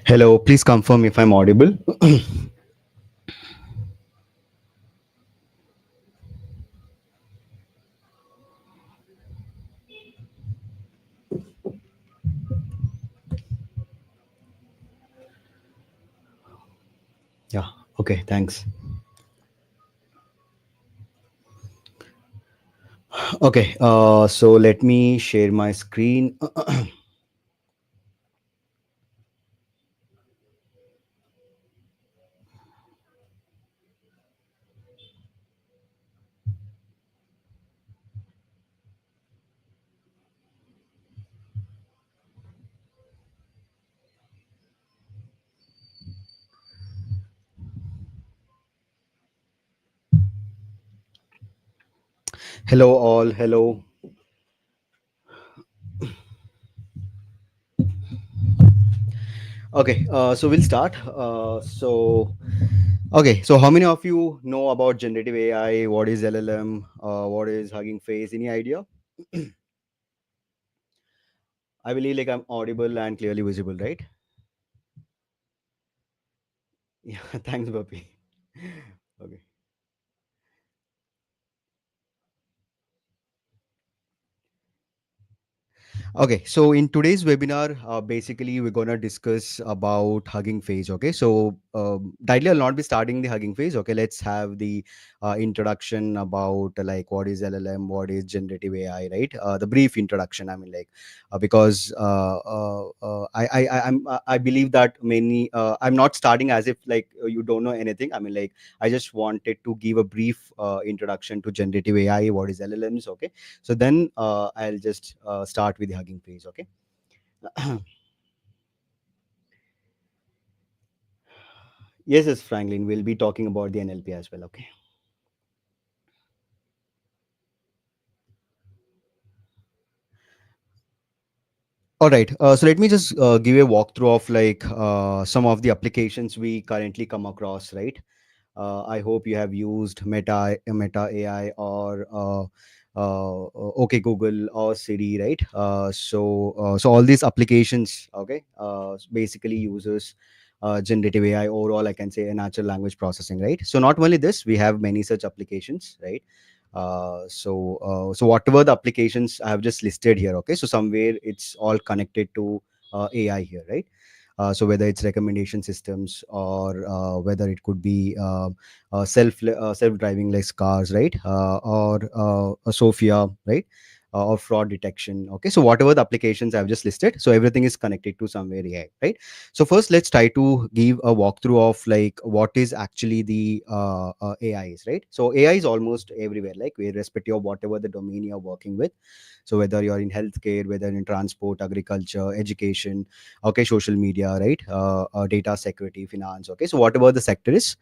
Hello, please confirm if I'm audible. Yeah, okay, thanks. Okay, so let me share my screen. Hello, all. Hello. Okay, so we'll start. Okay, so how many of you know about generative AI? What is LLM? What is Hugging Face? Any idea? I believe like I'm audible and clearly visible, right? Yeah, thanks, Bapi. Okay. Okay, so in today's webinar, basically we're gonna discuss about Hugging Face. Okay, so directly I'll not be starting the Hugging Face. Okay, let's have the introduction about like what is LLM, what is generative AI, right? The brief introduction. I mean, like because I believe that many I'm not starting as if like you don't know anything. I mean, like I just wanted to give a brief introduction to generative AI, what is LLMs. Okay, so then I'll just start with the Hugging Face. Okay. Yes, yes, Franklin. We'll be talking about the NLP as well. Okay. All right. So let me just give a walkthrough of like some of the applications we currently come across. Right. I hope you have used Meta AI or OK Google or Siri, right? So all these applications, okay, basically uses generative AI. Overall, I can say a natural language processing, right? So not only this, we have many such applications, right? So whatever the applications I have just listed here, okay, so somewhere it's all connected to AI here, right? So whether it's recommendation systems or whether it could be self driving like cars, right? Or a Sophia, right? Or fraud detection. Okay, so whatever the applications I've just listed, so everything is connected to somewhere AI, right? So first, let's try to give a walkthrough of like what is actually the AI is, right? So AI is almost everywhere, like irrespective of whatever the domain you're working with. So whether you're in healthcare, whether in transport, agriculture, education, okay, social media, right? Data security, finance, okay, so whatever the sector is,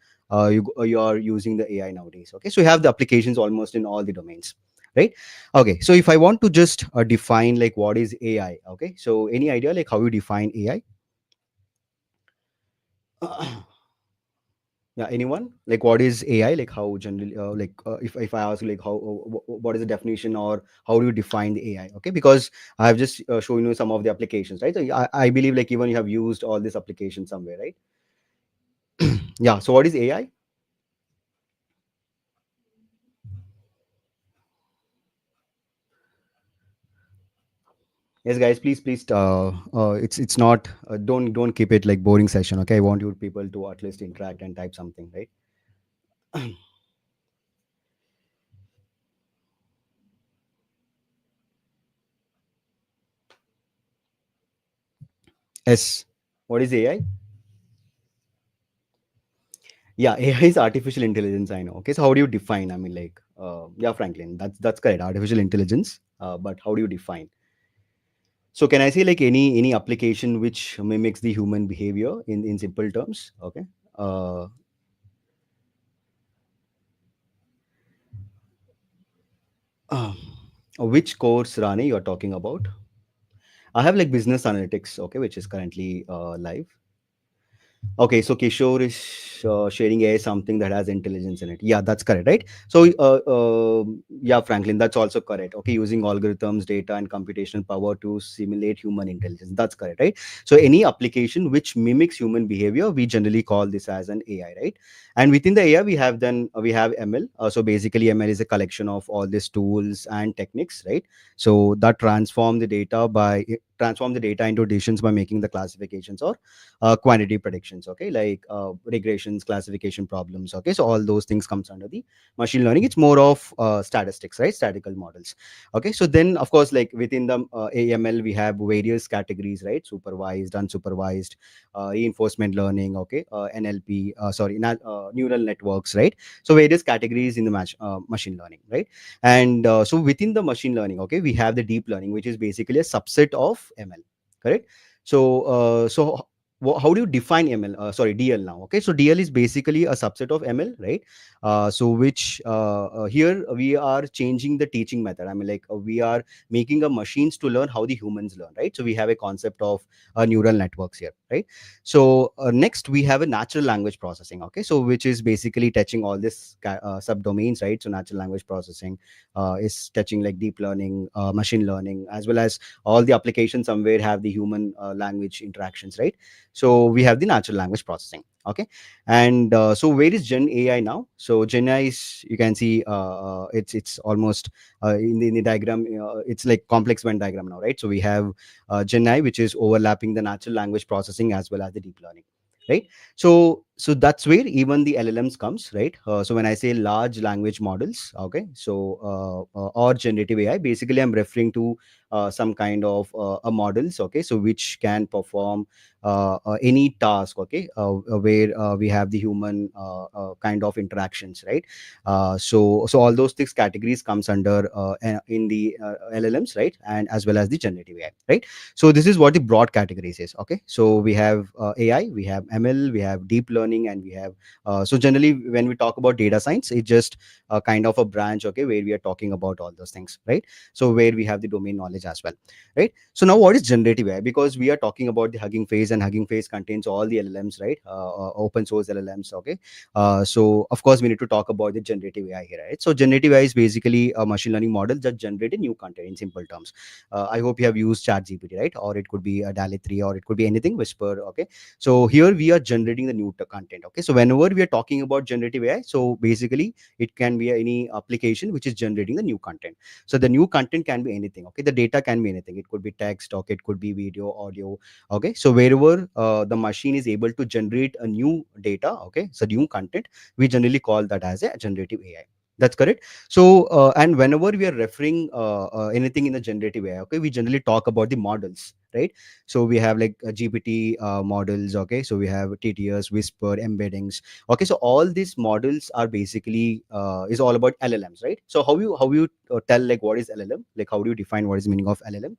you are using the AI nowadays. Okay, so you have the applications almost in all the domains, right? Okay, so if I want to just define like what is AI, okay, so any idea like how you define AI? Yeah, anyone like what is AI, like how generally if I ask like how what is the definition or how do you define the AI? Okay, because I have just shown you some of the applications, right? So I believe like even you have used all these applications somewhere, right? Yeah, so what is AI? Yes, guys, please it's not don't keep it like boring session. Okay, I want you people to at least interact and type something, right? S. What is AI? Yeah, AI is artificial intelligence. I know. Okay, so how do you define? I mean, like, yeah, Franklin, that's correct. Artificial intelligence. But how do you define? So can I say like any application which mimics the human behavior in simple terms? Okay. Uh, uh, which course, Rani, you're talking about? I have like business analytics. Okay, which is currently live. Okay, so Kishore is sharing AI something that has intelligence in it. Yeah, that's correct, right? So, yeah, Franklin, that's also correct. Okay, using algorithms, data, and computational power to simulate human intelligence. That's correct, right? So, any application which mimics human behavior, we generally call this as an AI, right? And within the AI, we have ML. So, basically, ML is a collection of all these tools and techniques, right? So that transform the data into decisions by making the classifications or quantity predictions, okay, like regressions, classification problems, okay, so all those things comes under the machine learning. It's more of statistics, right, statistical models. Okay, so then of course, like within the AML we have various categories, right, supervised, unsupervised, reinforcement learning, okay, NLP, neural networks, right? So various categories in the machine learning, right? And so within the machine learning, okay, we have the deep learning, which is basically a subset of ML, correct? So how do you define ML? DL now. Okay, so DL is basically a subset of ML, right? So which here we are changing the teaching method. I mean, like we are making a machines to learn how the humans learn, right? So we have a concept of neural networks here, right? So next we have a natural language processing. Okay, so which is basically touching all this subdomains, right? So natural language processing is touching like deep learning, machine learning, as well as all the applications somewhere have the human language interactions, right? So we have the natural language processing. Okay, and so where is Gen AI now? So Gen AI is, you can see, it's almost in the diagram. It's like complex Venn diagram now, right? So we have Gen AI, which is overlapping the natural language processing as well as the deep learning, right? So that's where even the LLMs comes, right? So when I say large language models, okay, so or generative AI, basically I'm referring to some kind of a models, okay, so which can perform any task, okay, where we have the human kind of interactions, right? So all those six categories comes under in the LLMs, right, and as well as the generative AI, right? So this is what the broad categories is. Okay, so we have AI, we have ML, we have deep learning, and we have so generally when we talk about data science, it's just a kind of a branch, okay, where we are talking about all those things, right? So where we have the domain knowledge as well, right? So now what is generative AI? Because we are talking about the Hugging Face, and Hugging Face contains all the LLMs, right? Open source LLMs, okay. So of course we need to talk about the generative AI here, right? So generative AI is basically a machine learning model that generates new content in simple terms. I hope you have used chat GPT, right? Or it could be a DALI 3, or it could be anything, Whisper, okay. So here we are generating the new content, okay. So whenever we are talking about generative AI, so basically it can be any application which is generating the new content. So the new content can be anything, okay. The data can be anything. It could be text, okay, it could be video, audio, okay. So wherever the machine is able to generate a new data, okay, so new content, we generally call that as a generative AI. That's correct. So and whenever we are referring anything in the generative AI, okay, we generally talk about the models, right? So we have like GPT models, okay. So we have TTS, Whisper, embeddings, okay. So all these models are basically is all about LLMs, right? So how you tell like what is LLM, like how do you define what is the meaning of LLM?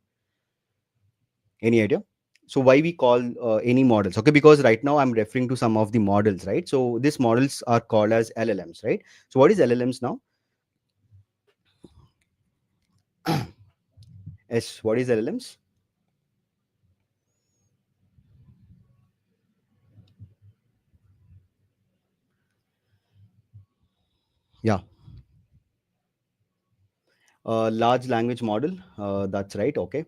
Any idea? So why we call any models, okay, because right now I'm referring to some of the models, right? So these models are called as LLMs, right? So what is LLMs now? Yes, what is LLMs? Yeah, large language model, that's right, okay.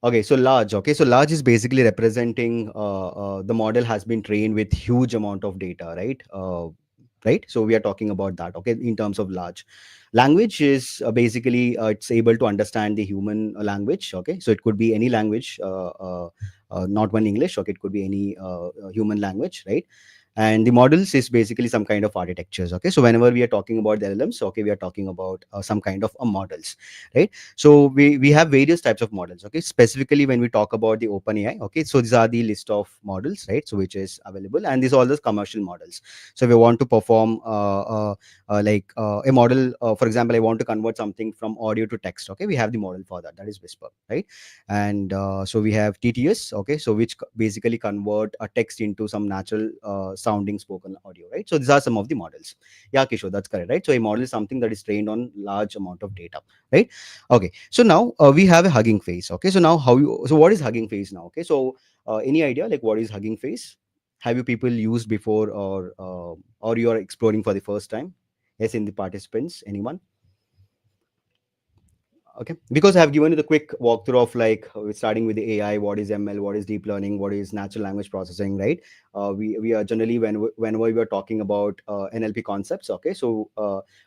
Okay, so large. Okay, so large is basically representing the model has been trained with huge amount of data, right? Right. So we are talking about that. Okay, in terms of large language is basically it's able to understand the human language. Okay, so it could be any language, not one English. Okay, it could be any human language, right? And the models is basically some kind of architectures. Okay, so whenever we are talking about the LLMs, okay, we are talking about some kind of models, right? So we have various types of models, okay. Specifically when we talk about the open AI, okay, so these are the list of models, right, so which is available, and these are all those commercial models. So if we want to perform a model, for example, I want to convert something from audio to text, okay, we have the model for that, that is Whisper, right? And so we have TTS, okay, so which basically convert a text into some natural sounding spoken audio, right? So these are some of the models. Yeah, Kishore, that's correct, right? So a model is something that is trained on large amount of data, right? Okay, so now we have a Hugging Face. Okay, so now how you, so what is Hugging Face now? Okay, so any idea like what is Hugging Face? have you people used before, or you are exploring for the first time? Yes, in the participants, anyone? Okay, because I have given you the quick walkthrough of like starting with the AI, what is ML, what is deep learning, what is natural language processing, right? We are generally whenever we are talking about NLP concepts, okay, so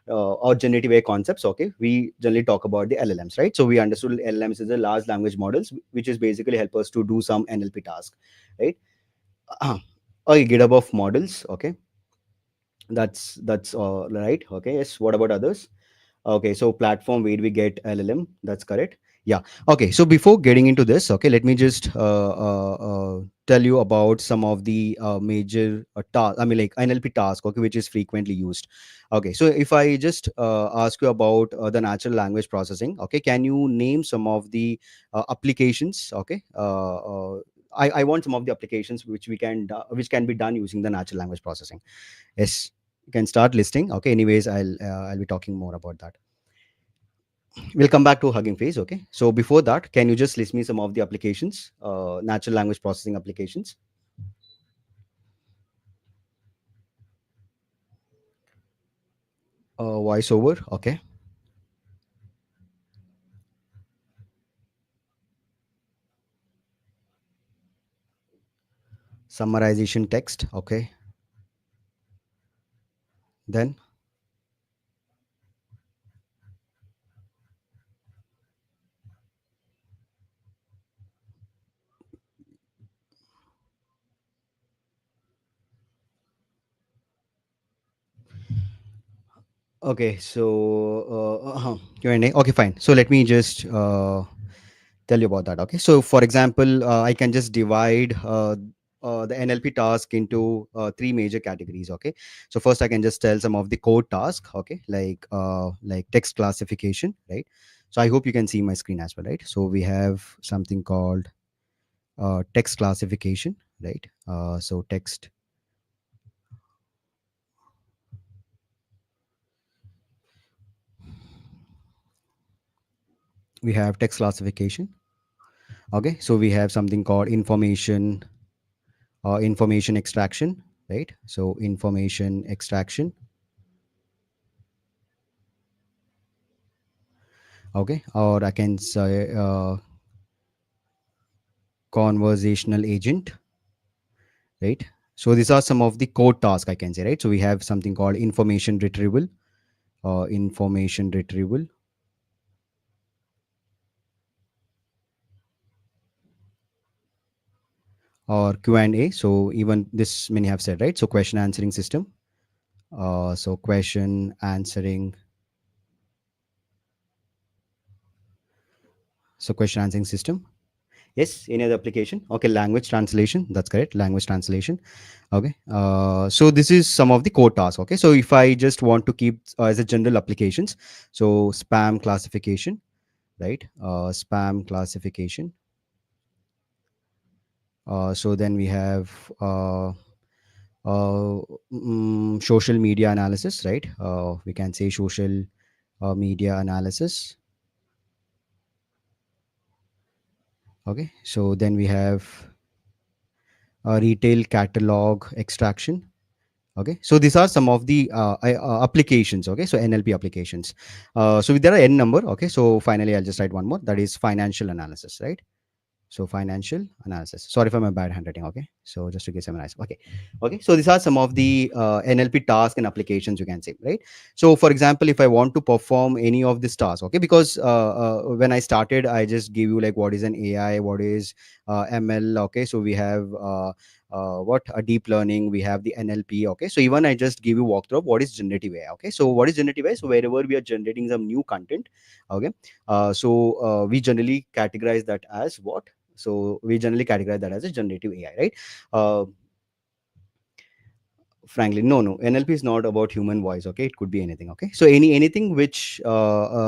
or generative AI concepts, okay, we generally talk about the LLMs, right? So we understood LLMs is a large language models, which is basically help us to do some NLP task, right? Okay, get above models, okay, that's right. Okay, yes. What about others? Okay, so platform where we get LLM. That's correct. Yeah. Okay, so before getting into this, okay, let me just tell you about some of the major tasks. I mean, like NLP task, okay, which is frequently used. Okay, so if I just ask you about the natural language processing, okay, can you name some of the applications? Okay. I want some of the applications which which can be done using the natural language processing. Yes, you can start listing. Okay. Anyways, I'll be talking more about that. We'll come back to Hugging Face. Okay. So before that, can you just list me some of the applications, natural language processing applications? Voiceover. Okay. Summarization text. Okay. Then, okay. So, Q&A. Okay, fine. So let me just tell you about that. Okay. So, for example, I can just divide the NLP task into three major categories. Okay. So first, I can just tell some of the code task. Okay, like text classification, right? So I hope you can see my screen as well, right? So we have something called text classification, right? So text, we have text classification. Okay, so we have something called information extraction, right? So information extraction. Okay, or I can say conversational agent, right? So these are some of the code tasks I can say, right? So we have something called information retrieval, or Q&A. So even this many have said, right? So question answering system. So question answering. So question answering system. Yes, any other application? Okay, language translation. That's correct. Language translation. Okay. So this is some of the core tasks. Okay. So if I just want to keep as a general applications, so spam classification, right? Spam classification. So then we have uh, social media analysis, right? We can say social media analysis. Okay. So then we have retail catalog extraction. Okay, so these are some of the applications. Okay, so NLP applications. So there are n number. Okay, so finally I'll just write one more, that is financial analysis, right? So financial analysis. Sorry for my bad handwriting. Okay, so just to give some nice. Okay, okay. So these are some of the NLP tasks and applications you can say, right? So for example, if I want to perform any of these tasks, okay, because when I started, I just give you like what is an AI, what is ML. Okay, so we have what a deep learning, we have the NLP. Okay, so even I just give you walkthrough of what is generative AI. Okay, so what is generative AI? So wherever we are generating some new content, okay, we generally categorize that as what? So we generally categorize that as a generative AI, right? Uh, Frankly, no, NLP is not about human voice. Okay, it could be anything. Okay, so anything which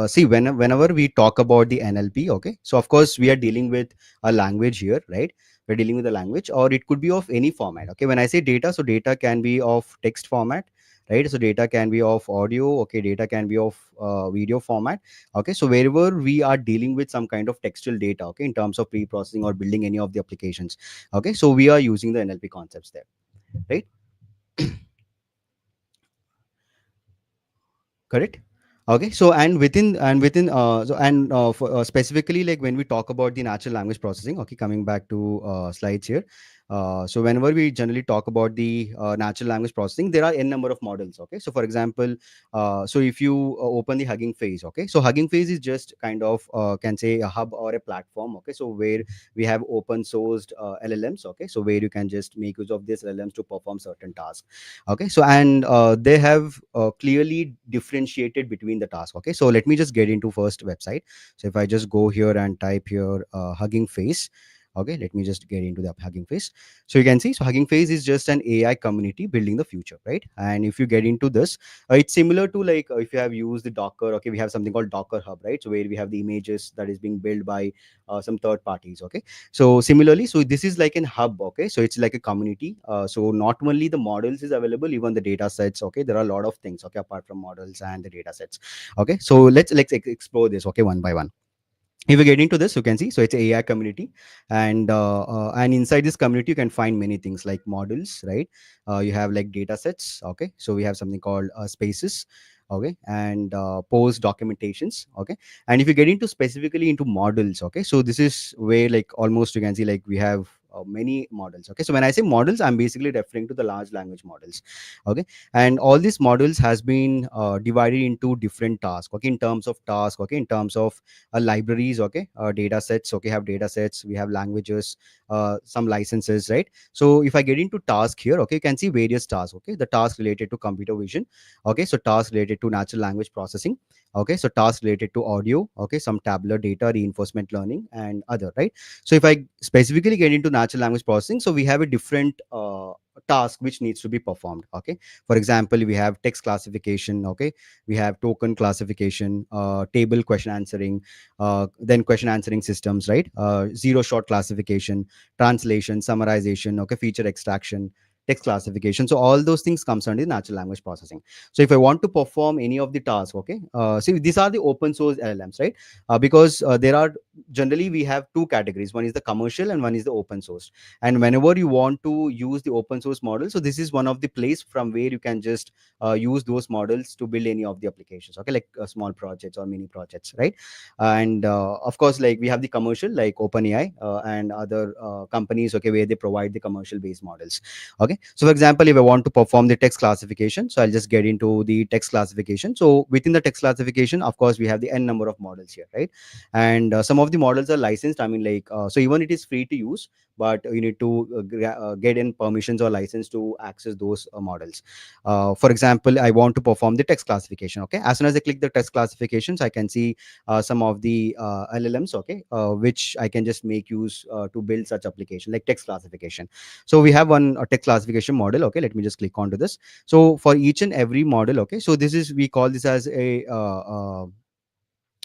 see whenever we talk about the NLP, okay, so of course we are dealing with a language here, right? We're dealing with a language, or it could be of any format. Okay, when I say data, so data can be of text format, right? So data can be of audio. Okay, data can be of video format. Okay, so wherever we are dealing with some kind of textual data, okay, in terms of pre-processing or building any of the applications, okay, so we are using the NLP concepts there. right? Correct. Okay, so specifically, like when we talk about the natural language processing, okay, coming back to slides here. So whenever we generally talk about the natural language processing, there are n number of models. Okay, so for example, so if you open the Hugging Face, okay, so Hugging Face is just kind of can say a hub or a platform. Okay, so where we have open sourced LLMs. Okay, so where you can just make use of these LLMs to perform certain tasks. Okay, so and they have clearly differentiated between the tasks. Okay, so let me just get into first website. So if I just go here and type here Hugging Face. Okay, let me just get into the Hugging Face. So you can see, so Hugging Face is just an AI community building the future, right? And if you get into this, it's similar to like if you have used the Docker. Okay, we have something called Docker Hub, right? So where we have the images that is being built by some third parties. Okay, so similarly, so this is like an hub. Okay, so it's like a community. So not only the models is available, even the data sets. Okay, there are a lot of things. Okay, apart from models and the data sets. Okay, so explore this. Okay, one by one. If you get into this, you can see, so it's a AI community. And inside this community you can find many things like models, right? You have like data sets. Okay, so we have something called spaces. Okay, and post documentations. Okay, and if you get into specifically into models, okay, so this is where like almost you can see like we have many models. Okay, so when I say models, I'm basically referring to the large language models. Okay, and all these models has been divided into different tasks. Okay, in terms of task. Okay, in terms of libraries. Okay, data sets. Okay, have data sets, we have languages, some licenses, right? So if I get into task here, okay, you can see various tasks. Okay, the task related to computer vision. Okay, so task related to natural language processing. Okay, so task related to audio. Okay, some tabular data reinforcement learning and other, right? So if I specifically get into natural language processing, so we have a different task which needs to be performed. Okay, for example, we have text classification. Okay, we have token classification, table question answering, then question answering systems, right? Zero shot classification, translation, summarization. Okay, feature extraction, text classification. So all those things comes under natural language processing. So if I want to perform any of the tasks, okay, see, these are the open source LLMs, right? Because there are generally we have two categories. One is the commercial and one is the open source. And whenever you want to use the open source model, so this is one of the place from where you can just use those models to build any of the applications. Okay, like small projects or mini projects, right? And of course, like we have the commercial like OpenAI and other companies. Okay, where they provide the commercial based models. Okay, so for example, if I want to perform the text classification, so I'll just get into the text classification. So within the text classification, of course, we have the n number of models here, right? And some of the models are licensed. I mean, like so even it is free to use, but you need to get in permissions or license to access those models. For example, I want to perform the text classification. Okay, as soon as I click the text classifications, I can see some of the LLMs. Okay, which I can just make use to build such application like text classification. So we have one text classification model. Okay, let me just click onto this. So for each and every model, okay, so this is, we call this as a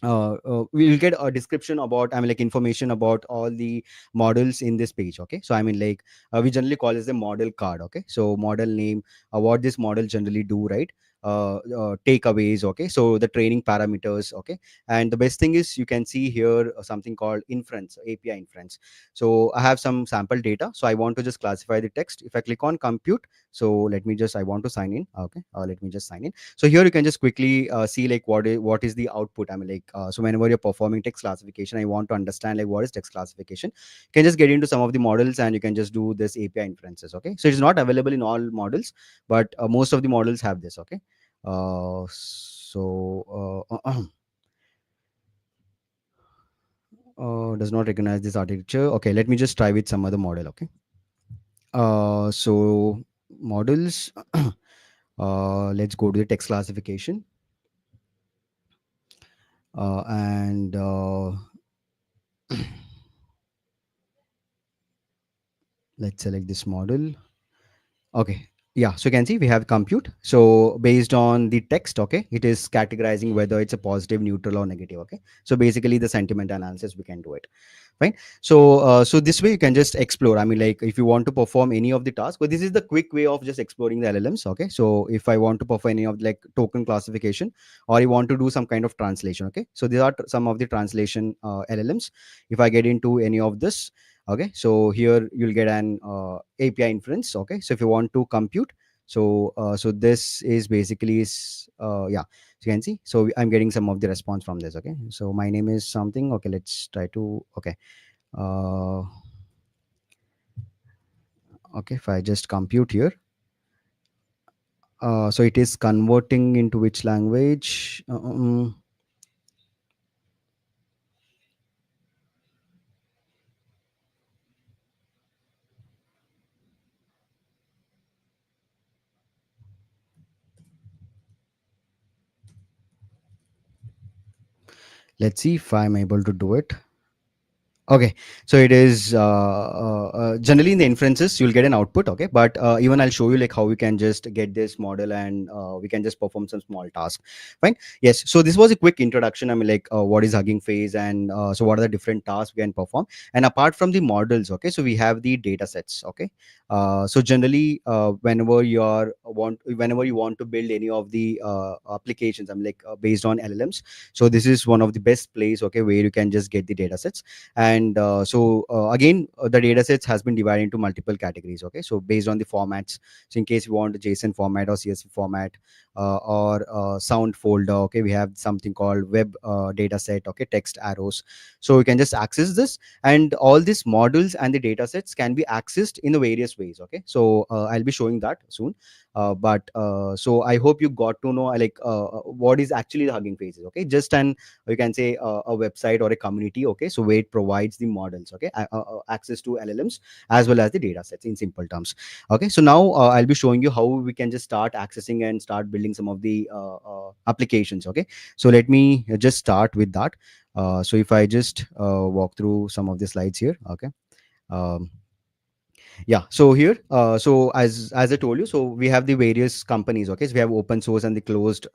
we will get a description about, I mean, like information about all the models in this page. Okay, so I mean, like we generally call this a model card. Okay, so model name, what this model generally do, right? Takeaways. Okay, so the training parameters. Okay, and the best thing is you can see here something called inference, API inference. So I have some sample data, so I want to just classify the text. If I click on compute, so let me just, I want to sign in. Okay, let me just sign in. So here you can just quickly see like what is the output. I mean, like so whenever you're performing text classification, I want to understand like what is text classification. You can just get into some of the models and you can just do this API inferences. Okay, so it's not available in all models, but most of the models have this. Okay, does not recognize this architecture. Okay, let me just try with some other model. Okay, so models. Let's go to the text classification. And let's select this model. Okay. Yeah. So you can see we have compute. So based on the text, okay, it is categorizing whether it's a positive, neutral, or negative. Okay. So basically the sentiment analysis, we can do it. Right. So so this way you can just explore. I mean, like if you want to perform any of the tasks, but this is the quick way of just exploring the LLMs. Okay. So if I want to perform any of like token classification, or you want to do some kind of translation. Okay. So these are some of the translation LLMs. If I get into any of this, Okay, so here you'll get an API inference. Okay, so if you want to compute, so this is basically yeah, so you can see, so I'm getting some of the response from this. Okay, so my name is something. Okay, let's try to, okay, uh okay, if I just compute here, so it is converting into which language? Let's see if I'm able to do it. Okay, so it is generally in the inferences you'll get an output. Okay, but even I'll show you like how we can just get this model, and we can just perform some small task. Fine. Yes. So this was a quick introduction. I mean, like what is Hugging Face, and so what are the different tasks we can perform. And apart from the models, okay, so we have the data sets. Okay, so generally whenever you want to build any of the applications, I'm like based on LLMs. So this is one of the best place. Okay, where you can just get the data sets. And again, the data sets has been divided into multiple categories. Okay, so based on the formats, so in case you want a JSON format or CSV format, or sound folder, okay, we have something called web data set. Okay, text arrows. So you can just access this, and all these models and the data sets can be accessed in the various ways. Okay, so I'll be showing that soon. But so I hope you got to know what is actually the Hugging Faces. Okay, just an, you can say, a website or a community. Okay, so where it provides the models. Okay, access to LLMs as well as the data sets in simple terms. Okay, so now I'll be showing you how we can just start accessing and start building some of the applications. Okay, so let me just start with that. So if I just walk through some of the slides here. Okay. um, yeah, so here, so as I told you, so we have the various companies. Okay, so we have open source and the closed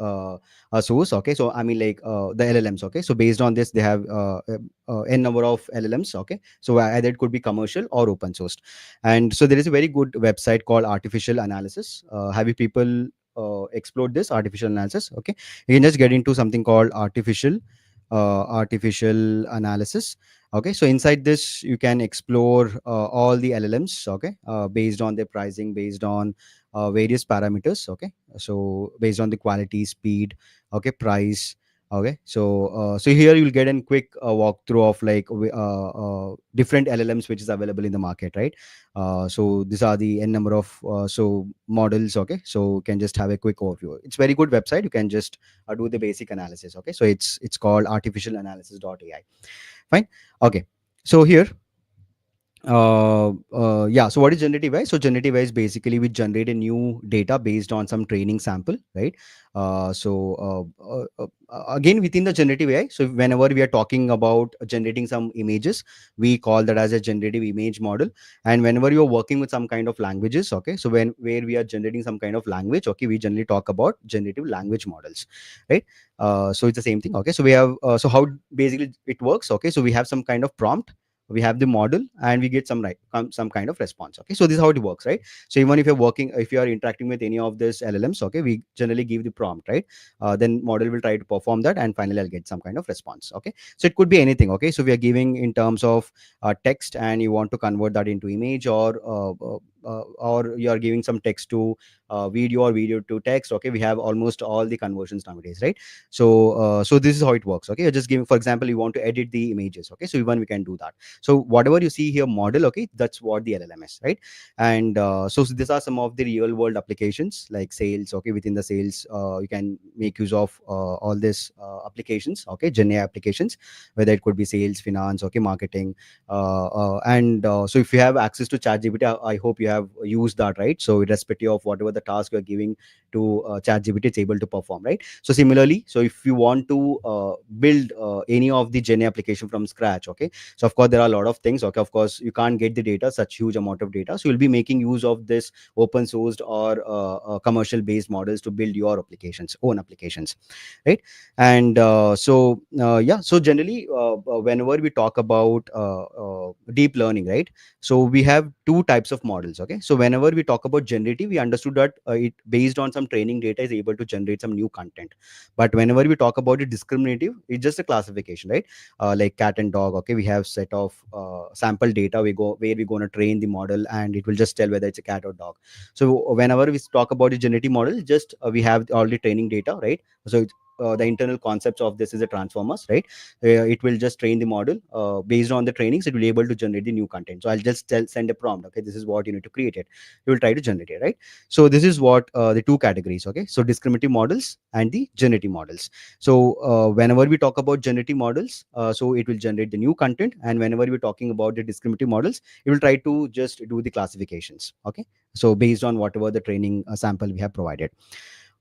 source. Okay, so I mean, like the LLMs. Okay, so based on this they have n number of LLMs. Okay, so either it could be commercial or open sourced. And so there is a very good website called Artificial Analysis. Have you people explored this artificial analysis? Okay, you can just get into something called artificial analysis. Okay, so inside this you can explore all the LLMs. Okay, based on their pricing, based on various parameters. Okay, so based on the quality, speed, okay, price. Okay, so so here you'll get a quick walkthrough of like different LLMs which is available in the market, right? So these are the n number of so models. Okay, so you can just have a quick overview. It's very good website. You can just do the basic analysis. Okay, so it's called artificialanalysis.ai. Fine. Okay, so here, yeah, so what is generative AI? So generative AI is basically we generate a new data based on some training sample, right? Again, within the generative AI, so whenever we are talking about generating some images, we call that as a generative image model. And whenever you're working with some kind of languages, okay, so when where we are generating some kind of language, okay, we generally talk about generative language models, right? So it's the same thing. Okay, so we have so how basically it works. Okay, so we have some kind of prompt, we have the model, and we get some kind of response. Okay, so this is how it works, right? So even if you are interacting with any of this LLMs, okay, we generally give the prompt, right? Then model will try to perform that, and finally I'll get some kind of response. Okay, so it could be anything. Okay, so we are giving in terms of text, and you want to convert that into image, or you are giving some text to video, or video to text. Okay, we have almost all the conversions nowadays, right? So so this is how it works. Okay, you're just giving, for example, you want to edit the images. Okay, so even we can do that. So whatever you see here model, okay, that's what the LLM is, right? And these are some of the real world applications like sales. Okay, within the sales, you can make use of all these applications. Okay, gen AI applications, whether it could be sales, finance, okay, marketing. And so if you have access to ChatGPT, I hope you have used that, right? So irrespective of whatever the task you're giving to ChatGPT, it's able to perform, right? So similarly, so if you want to build any of the gen AI application from scratch, okay, so of course there are a lot of things. Okay, of course you can't get the data, such huge amount of data, so you'll be making use of this open sourced or commercial based models to build your own applications, right? And yeah, so generally whenever we talk about deep learning, right? So we have two types of models. Okay, so whenever we talk about generative, we understood that it based on some training data is able to generate some new content. But whenever we talk about it discriminative, it's just a classification, right? Like cat and dog. Okay, we have set of sample data we go where we're going to train the model, and it will just tell whether it's a cat or dog. So whenever we talk about the generative model, just we have all the training data, right? So the internal concepts of this is a transformers, right? It will just train the model based on the trainings. It will be able to generate the new content. So I'll just send a prompt. Okay, this is what you need to create it. You will try to generate it, right? So this is what the two categories. Okay, so discriminative models and the generative models. So whenever we talk about generative models, so it will generate the new content, and whenever we're talking about the discriminative models, it will try to just do the classifications. Okay, so based on whatever the training sample we have provided.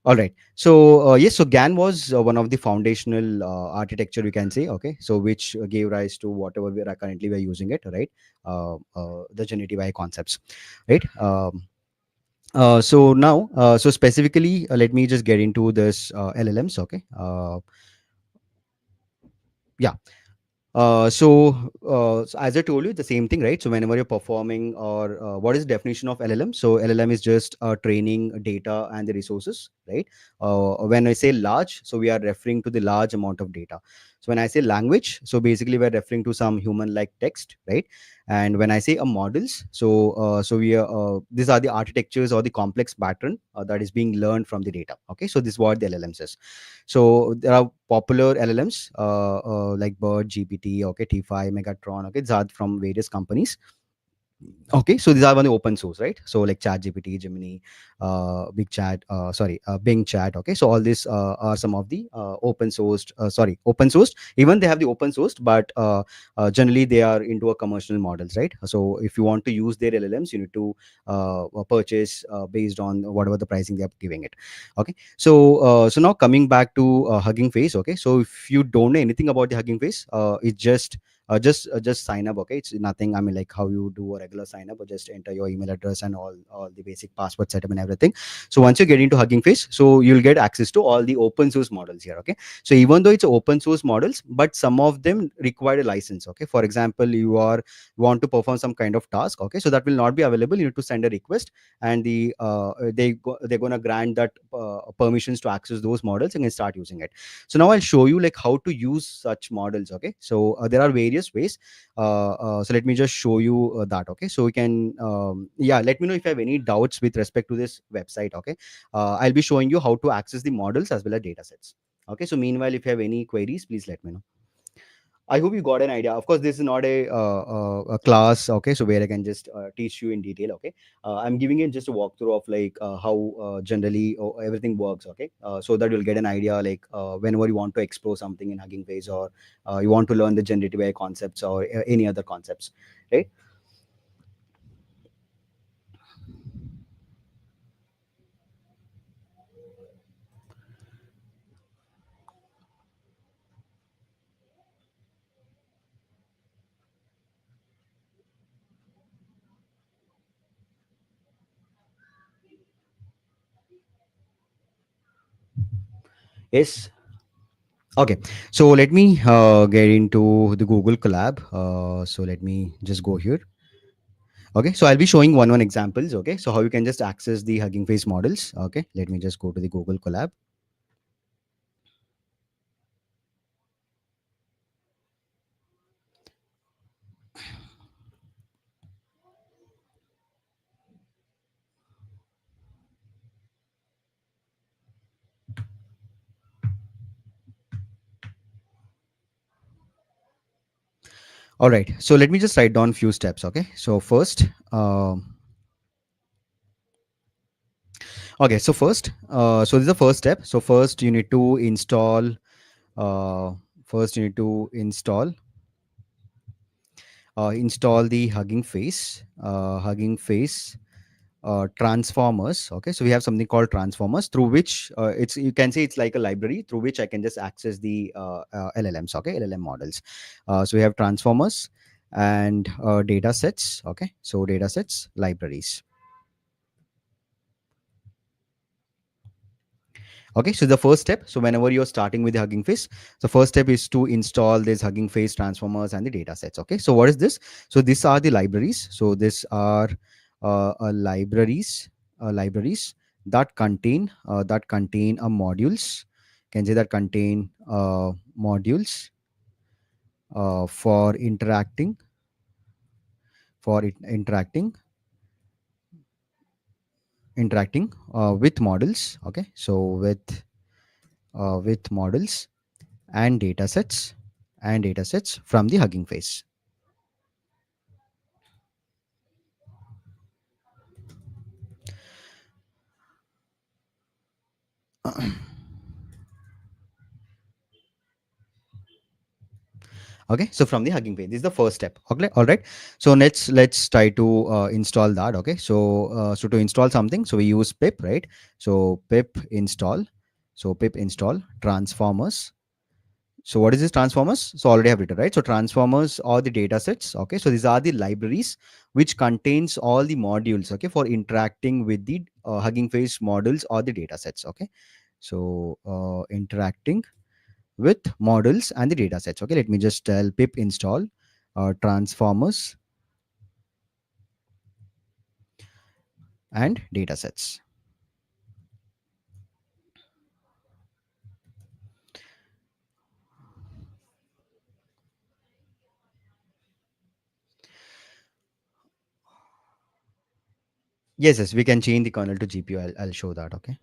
All right. So yes, so GAN was one of the foundational architecture, you can say. Okay, so which gave rise to whatever we are currently we're using it, right? The generative AI concepts, right? So now, so specifically, let me just get into this LLMs. Okay. Yeah. So as I told you, the same thing, right? So whenever you're performing, or what is the definition of LLM? So LLM is just training data and the resources, right? When I say large, so we are referring to the large amount of data. So when I say language, so basically we're referring to some human-like text, right? And when I say a models, so we are these are the architectures or the complex pattern that is being learned from the data. Okay, so this is what the LLMs is. So there are popular LLMs like Bird, GPT, okay, T5, Megatron, okay, these are from various companies. Okay, so these are one open source, right? So like Chat GPT, Gemini, Bing Chat. Okay, so all these are some of the open sourced. Even they have the open sourced, but generally they are into a commercial models, right? So if you want to use their LLMs, you need to purchase based on whatever the pricing they are giving it. Okay, so now coming back to Hugging Face. Okay, so if you don't know anything about the Hugging Face, it's just sign up. Okay, it's nothing, I mean, like how you do a regular sign up, or just enter your email address and all the basic password setup and everything. So once you get into Hugging Face, so you'll get access to all the open source models here. Okay, so even though it's open source models, but some of them require a license. Okay, for example, you want to perform some kind of task. Okay, so that will not be available. You need to send a request, and they're going to grant that permissions to access those models and then start using it. So now I'll show you like how to use such models. Okay, so there are various ways. So let me just show you that. Okay, so we can yeah, let me know if you have any doubts with respect to this website. Okay, I'll be showing you how to access the models as well as data sets. Okay, so meanwhile, if you have any queries, please let me know. I hope you got an idea. Of course, this is not a class, okay? So where I can just teach you in detail, okay? I'm giving it just a walkthrough of like how generally everything works, okay? So that you'll get an idea, like whenever you want to explore something in Hugging Face, or you want to learn the generative AI concepts, or any other concepts, right? Yes. Okay. So let me get into the Google Collab. So let me just go here. Okay, so I'll be showing one examples. Okay, so how you can just access the Hugging Face models. Okay, let me just go to the Google Colab. All right, so let me just write down few steps. Okay, so first, okay, so first, so this is the first step. So first, you need to install. Uh, First, you need to install the Hugging Face. Hugging Face transformers. Okay, so we have something called transformers, through which it's, you can say it's like a library through which I can just access the LLMs. Okay, LLM models. So we have transformers and data sets. Okay, so data sets, libraries. Okay, so the first step, so whenever you're starting with the Hugging Face, the first step is to install this Hugging Face transformers and the data sets. Okay, so what is this? So these are the libraries. So these are libraries that contain modules. Can say that contain modules for interacting with models. Okay, so with models and datasets from the Hugging Face. Okay, so from the Hugging Face, this is the first step. Okay, all right. So let's try to install that. Okay, so to install something, so we use pip, right? So pip install transformers. So what is this transformers? So already have written, right? So transformers are the data sets. Okay, so these are the libraries which contains all the modules. Okay, for interacting with the Hugging Face models or the data sets. Okay, so interacting with models and the data sets. Okay, let me just tell pip install transformers and data sets. Yes, we can change the kernel to GPU. I'll show that. Okay.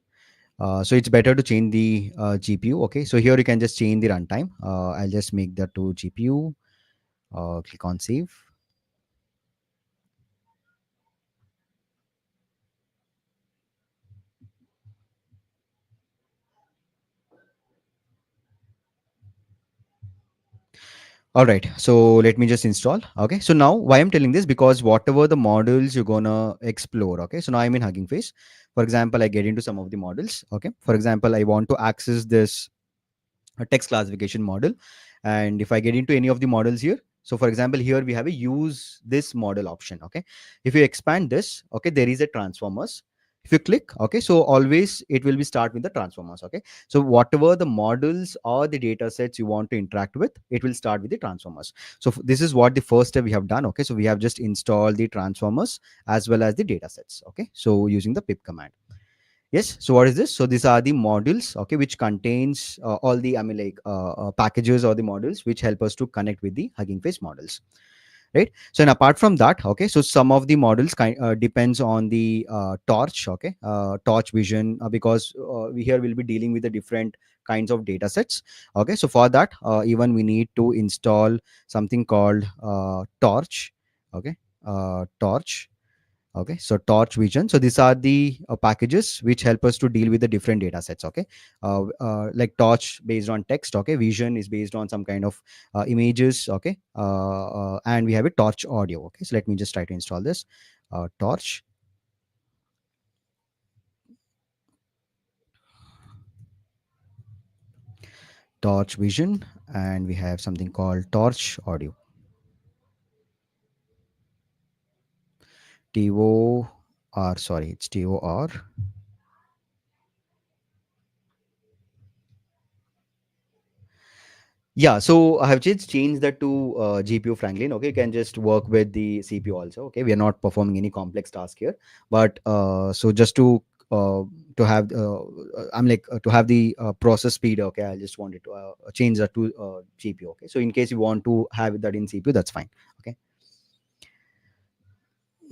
So it's better to change the GPU. Okay, so here you can just change the runtime. I'll just make that to GPU. Click on save. All right, so let me just install. Okay, so now why I'm telling this, because whatever the models you're gonna explore. Okay, so now I'm in Hugging Face. For example, I get into some of the models. Okay, for example, I want to access this a text classification model, and if I get into any of the models here, so for example here we have a use this model option. Okay, if you expand this, okay, there is a transformers. If you click, okay, so always it will be start with the transformers. Okay, so whatever the models or the data sets you want to interact with, it will start with the transformers. So this is what the first step we have done. Okay, so we have just installed the transformers as well as the data sets. Okay, so using the pip command. Yes. So what is this? So these are the modules, okay, which contains all the, I mean, like packages or the modules which help us to connect with the Hugging Face models, right? So and apart from that, okay, so some of the models depends on the Torch, okay, Torch Vision, because we here will be dealing with the different kinds of data sets. Okay, so for that, even we need to install something called Torch, okay, Torch. Okay, so Torch Vision. So these are the packages which help us to deal with the different data sets. Okay, like Torch based on text. Okay, Vision is based on some kind of images. Okay, and we have a Torch audio. Okay, so let me just try to install this Torch Torch Vision, and we have something called Torch Audio. TOR. Sorry, it's TOR. Yeah, so I have just changed that to GPU Franklin. Okay, you can just work with the CPU also. Okay, we are not performing any complex task here, but so just to have I'm like to have the process speed. Okay, I just wanted to change that to GPU. Okay, so in case you want to have that in CPU, that's fine. Okay,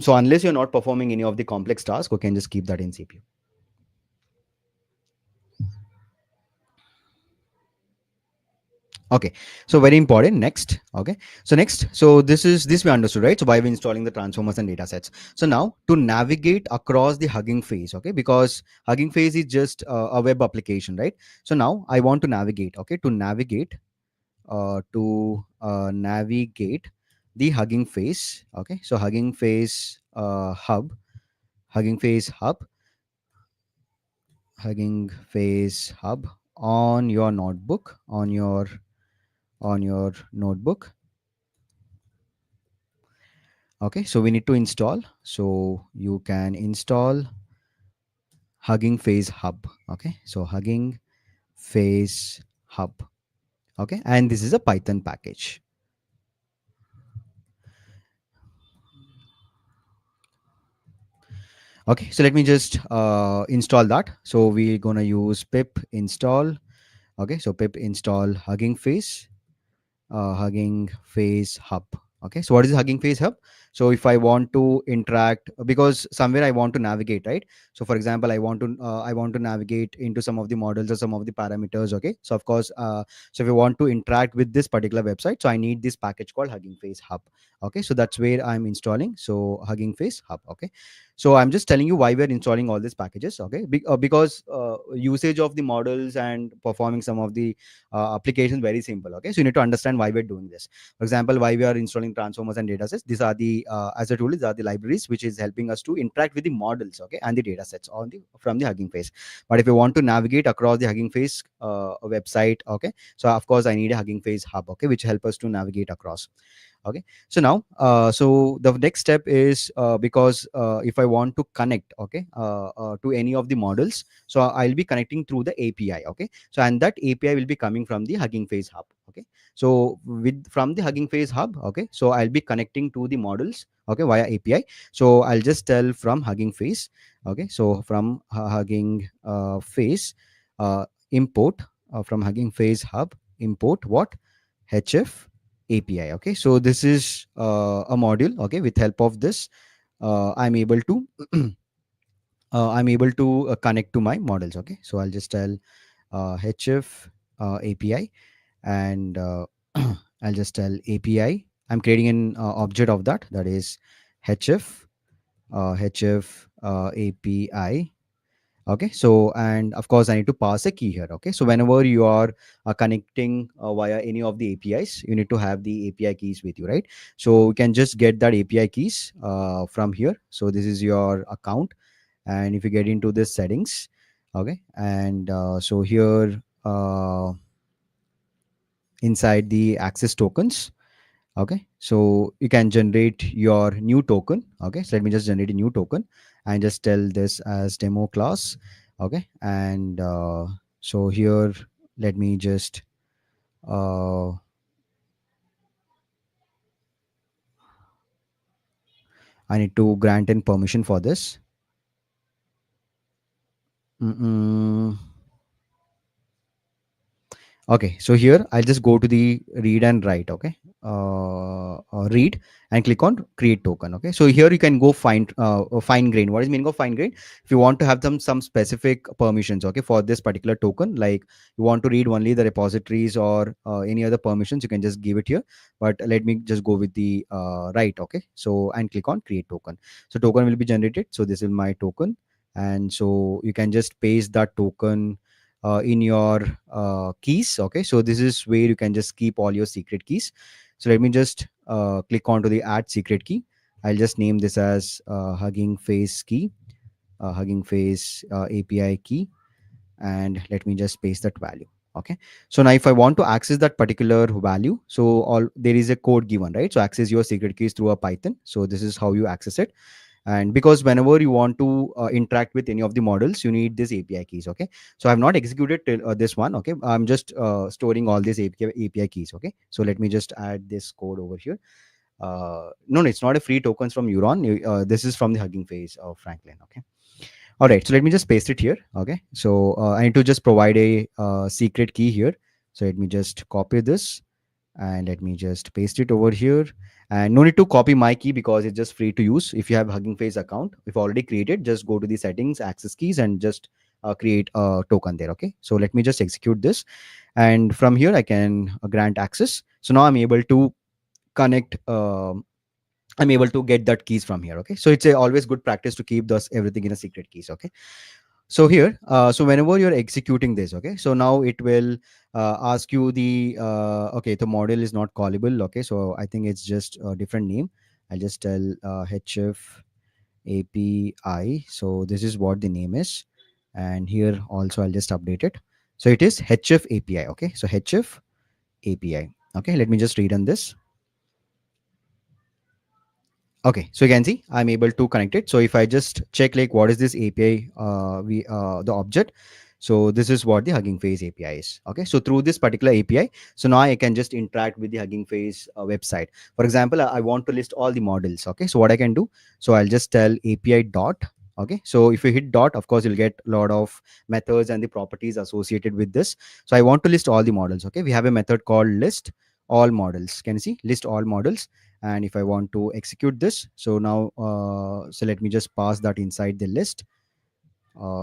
so unless you're not performing any of the complex tasks, you can just keep that in CPU. Okay, so very important. Next, okay, so next, so this we understood, right? So by we installing the transformers and data sets. So now to navigate across the Hugging Face, okay, because Hugging Face is just a web application, right? So now I want to navigate, okay, to navigate the Hugging Face, okay, so Hugging Face hub, Hugging Face hub on your notebook, on your notebook. Okay, so we need to install, so you can install Hugging Face Hub. Okay, so Hugging Face Hub. Okay, and this is a Python package. Okay, so let me just install that. So we're gonna use pip install. Okay, so pip install Hugging Face Hub. Okay, so what is Hugging Face Hub? So if I want to interact, because somewhere I want to navigate, right? So for example, I want to navigate into some of the models or some of the parameters. Okay, so of course, so if I want to interact with this particular website, so I need this package called Hugging Face Hub. Okay, so that's where I'm installing. So Hugging Face Hub. Okay, so I'm just telling you why we're installing all these packages. Okay, because usage of the models and performing some of the application very simple. Okay, so you need to understand why we're doing this. For example, why we are installing transformers and datasets. These are the as a tool, these are the libraries which is helping us to interact with the models, okay, and the datasets on the from the Hugging Face. But if you want to navigate across the Hugging Face website, okay, so of course I need a Hugging Face hub, okay, which help us to navigate across. Okay, so now so the next step is because if I want to connect, okay, to any of the models, so I'll be connecting through the API. Okay, so and that API will be coming from the Hugging Face hub. Okay, so with from the Hugging Face hub, okay, so I'll be connecting to the models, okay, via API. So I'll just tell from Hugging Face. Okay, so from Hugging Face import from Hugging Face hub, import what? HF API. Okay, so this is a module. Okay, with help of this, I'm able to connect to my models. Okay, so I'll just tell HF API, and I'll just tell API. I'm creating an object of that. That is HF API. Okay, so and of course I need to pass a key here. Okay, so whenever you are connecting via any of the APIs, you need to have the API keys with you, right? So you can just get that API keys from here. So this is your account, and if you get into this settings, okay, and so here inside the access tokens, okay, so you can generate your new token. Okay, so let me just generate a new token and just tell this as demo class. Okay, and so here let me just uh, I need to grant in permission for this. Mm-mm. Okay, so here I'll just go to the read and write. Okay, read and click on create token. Okay, so here you can go find fine grain. What is meaning of fine grain? If you want to have some specific permissions, okay, for this particular token, like you want to read only the repositories or any other permissions, you can just give it here. But let me just go with the write. Okay, so and click on create token. So token will be generated. So this is my token, and so you can just paste that token in your keys. Okay, so this is where you can just keep all your secret keys. So let me just click onto the add secret key. I'll just name this as Hugging Face key, Hugging Face API key, and let me just paste that value. Okay, so now if I want to access that particular value, so all there is a code given, right? So access your secret keys through a Python. So this is how you access it. And because whenever you want to interact with any of the models, you need this API keys. Okay, so I've not executed till, this one. Okay, I'm just storing all these API keys. Okay, so let me just add this code over here. No, it's not a free tokens from Euron. This is from the Hugging Face of Franklin. Okay, all right, so let me just paste it here. Okay, so I need to just provide a secret key here. So let me just copy this and let me just paste it over here. And no need to copy my key because it's just free to use. If you have Hugging Face account, if already created, just go to the settings, access keys, and just create a token there. Okay, so let me just execute this, and from here I can grant access. So now I'm able to connect. I'm able to get that keys from here. Okay, so it's a always good practice to keep those everything in a secret keys. Okay, so here so whenever you're executing this, okay, so now it will ask you the okay, the model is not callable. Okay, so I think it's just a different name. I'll just tell HF API. So this is what the name is, and here also I'll just update it. So it is HF API. Okay, so HF API. Okay, let me just read on this. Okay, so you can see I'm able to connect it. So if I just check like what is this API, we the object. So this is what the Hugging Face API is. Okay, so through this particular API, so now I can just interact with the Hugging Face website. For example, I want to list all the models. Okay, so what I can do, so I'll just tell API dot. Okay, so if you hit dot, of course you'll get a lot of methods and the properties associated with this. So I want to list all the models. Okay, we have a method called list all models. Can you see list all models? And if I want to execute this, so now so let me just pass that inside the list,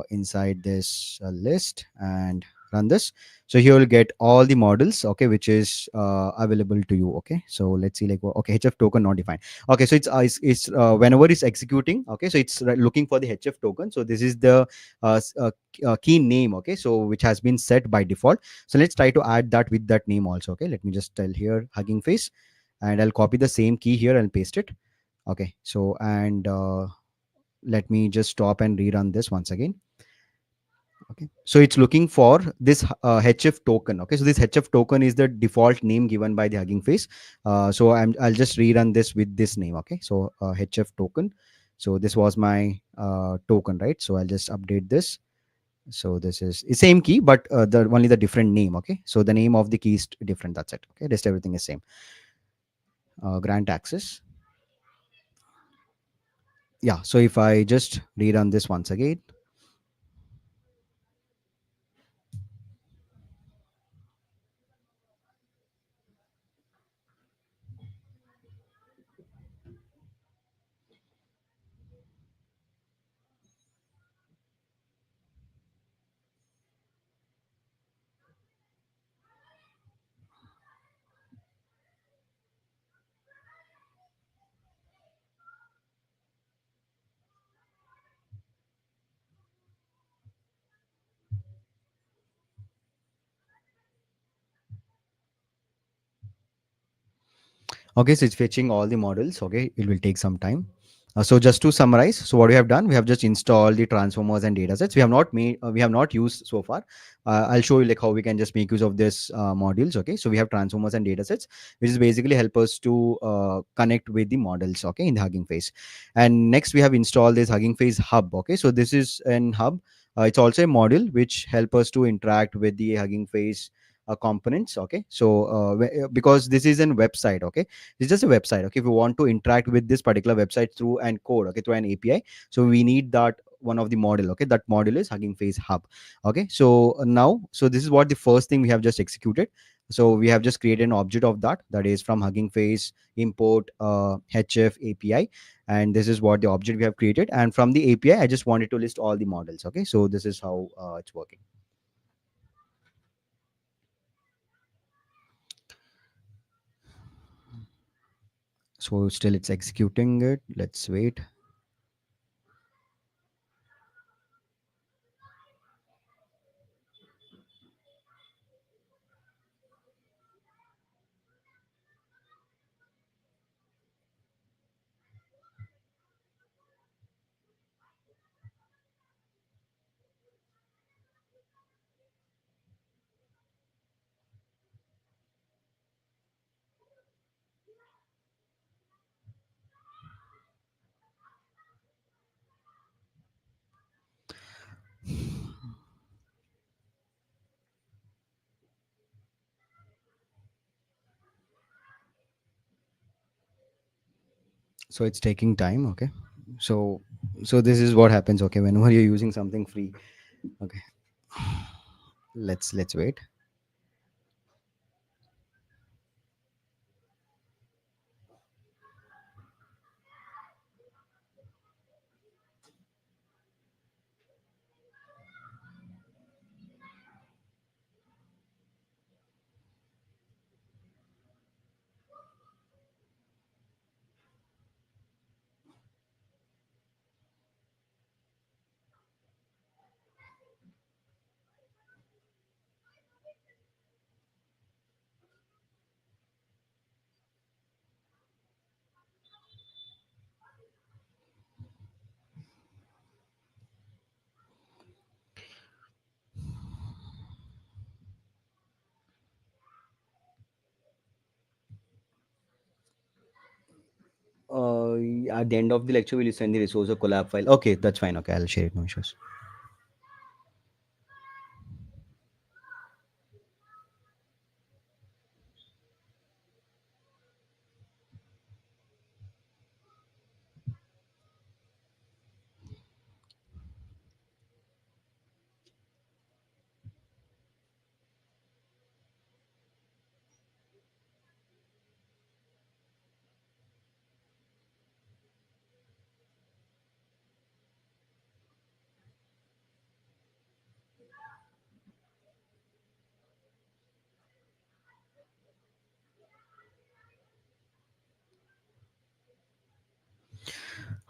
inside this list, and run this. So here you'll get all the models, okay, which is available to you. Okay, so let's see like okay, HF token not defined. Okay, so it's whenever it's executing, okay, so it's looking for the HF token. So this is the key name, okay, so which has been set by default. So let's try to add that with that name also. Okay, let me just tell here Hugging Face, and I'll copy the same key here and paste it. Okay, so and let me just stop and rerun this once again. Okay, so it's looking for this HF token. Okay, so this HF token is the default name given by the Hugging Face. So I'll just rerun this with this name. Okay, so HF token. So this was my token, right? So I'll just update this. So this is the same key, but the only the different name. Okay, so the name of the key is different. That's it. Okay, rest everything is same. Grant access. Yeah. So if I just rerun this once again. Okay, so it's fetching all the models. Okay, it will take some time. So just to summarize, so what we have done, we have just installed the transformers and datasets. We have not used so far. I'll show you like how we can just make use of this modules. Okay, so we have transformers and datasets, which is basically help us to connect with the models. Okay, in the Hugging Face, and next we have installed this Hugging Face Hub. Okay, so this is an hub. It's also a module which help us to interact with the Hugging Face components. Okay, so because this is a website. Okay, it's just a website. Okay, if you want to interact with this particular website through an code, okay, through an API, so we need that one of the model. Okay, that module is Hugging Face Hub. Okay, so now, so this is what the first thing we have just executed. So we have just created an object of that is from Hugging Face import HF API, and this is what the object we have created. And from the API, I just wanted to list all the models. Okay, so this is how it's working. So still it's executing it. Let's wait. So it's taking time. Okay, so so this is what happens. Okay, whenever you're using something free. Okay, let's wait. uh, at the end of the lecture, will you send the resource or collab file? Okay, that's fine. Okay, I'll share it. No issues.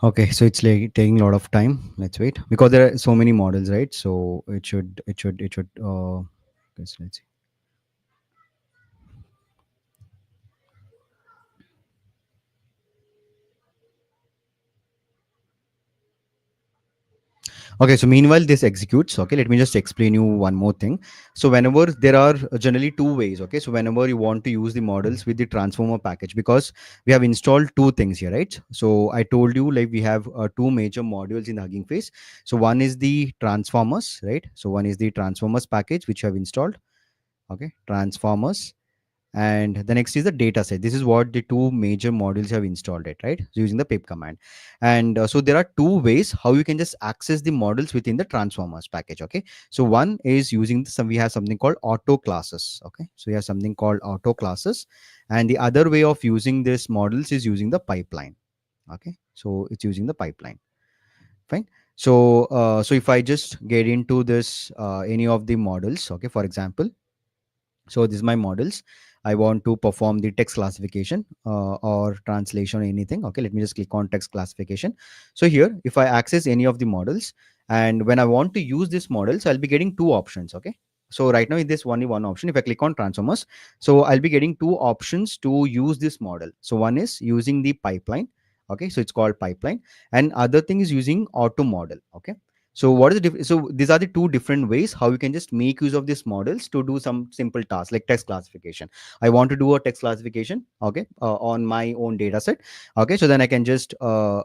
Okay, so it's like taking a lot of time. Let's wait because there are so many models, right? So it should. Guess, let's see. Okay, so meanwhile this executes. Okay, let me just explain you one more thing. So whenever there are generally two ways. Okay, so whenever you want to use the models with the transformer package, because we have installed two things here, right? So I told you like we have two major modules in Hugging Face. So one is the transformers, right? So one is the transformers package which I have installed. Okay, transformers, and the next is the data set. This is what the two major modules have installed it, right? So using the pip command. And so there are two ways how you can just access the models within the transformers package. Okay, so one is using some, we have something called auto classes. Okay, so we have something called auto classes, and the other way of using this models is using the pipeline. Okay, so it's using the pipeline. Fine. So so if I just get into this any of the models, okay, for example, so this is my models. I want to perform the text classification or translation or anything. Okay, let me just click on text classification. So here, if I access any of the models, and when I want to use this models, I'll be getting two options. Okay, so right now in this only one option. If I click on transformers, so I'll be getting two options to use this model. So one is using the pipeline. Okay, so it's called pipeline, and other thing is using auto model. Okay, so what is the difference? So these are the two different ways how you can just make use of these models to do some simple tasks like text classification. I want to do a text classification, okay, on my own data set. Okay, so then I can just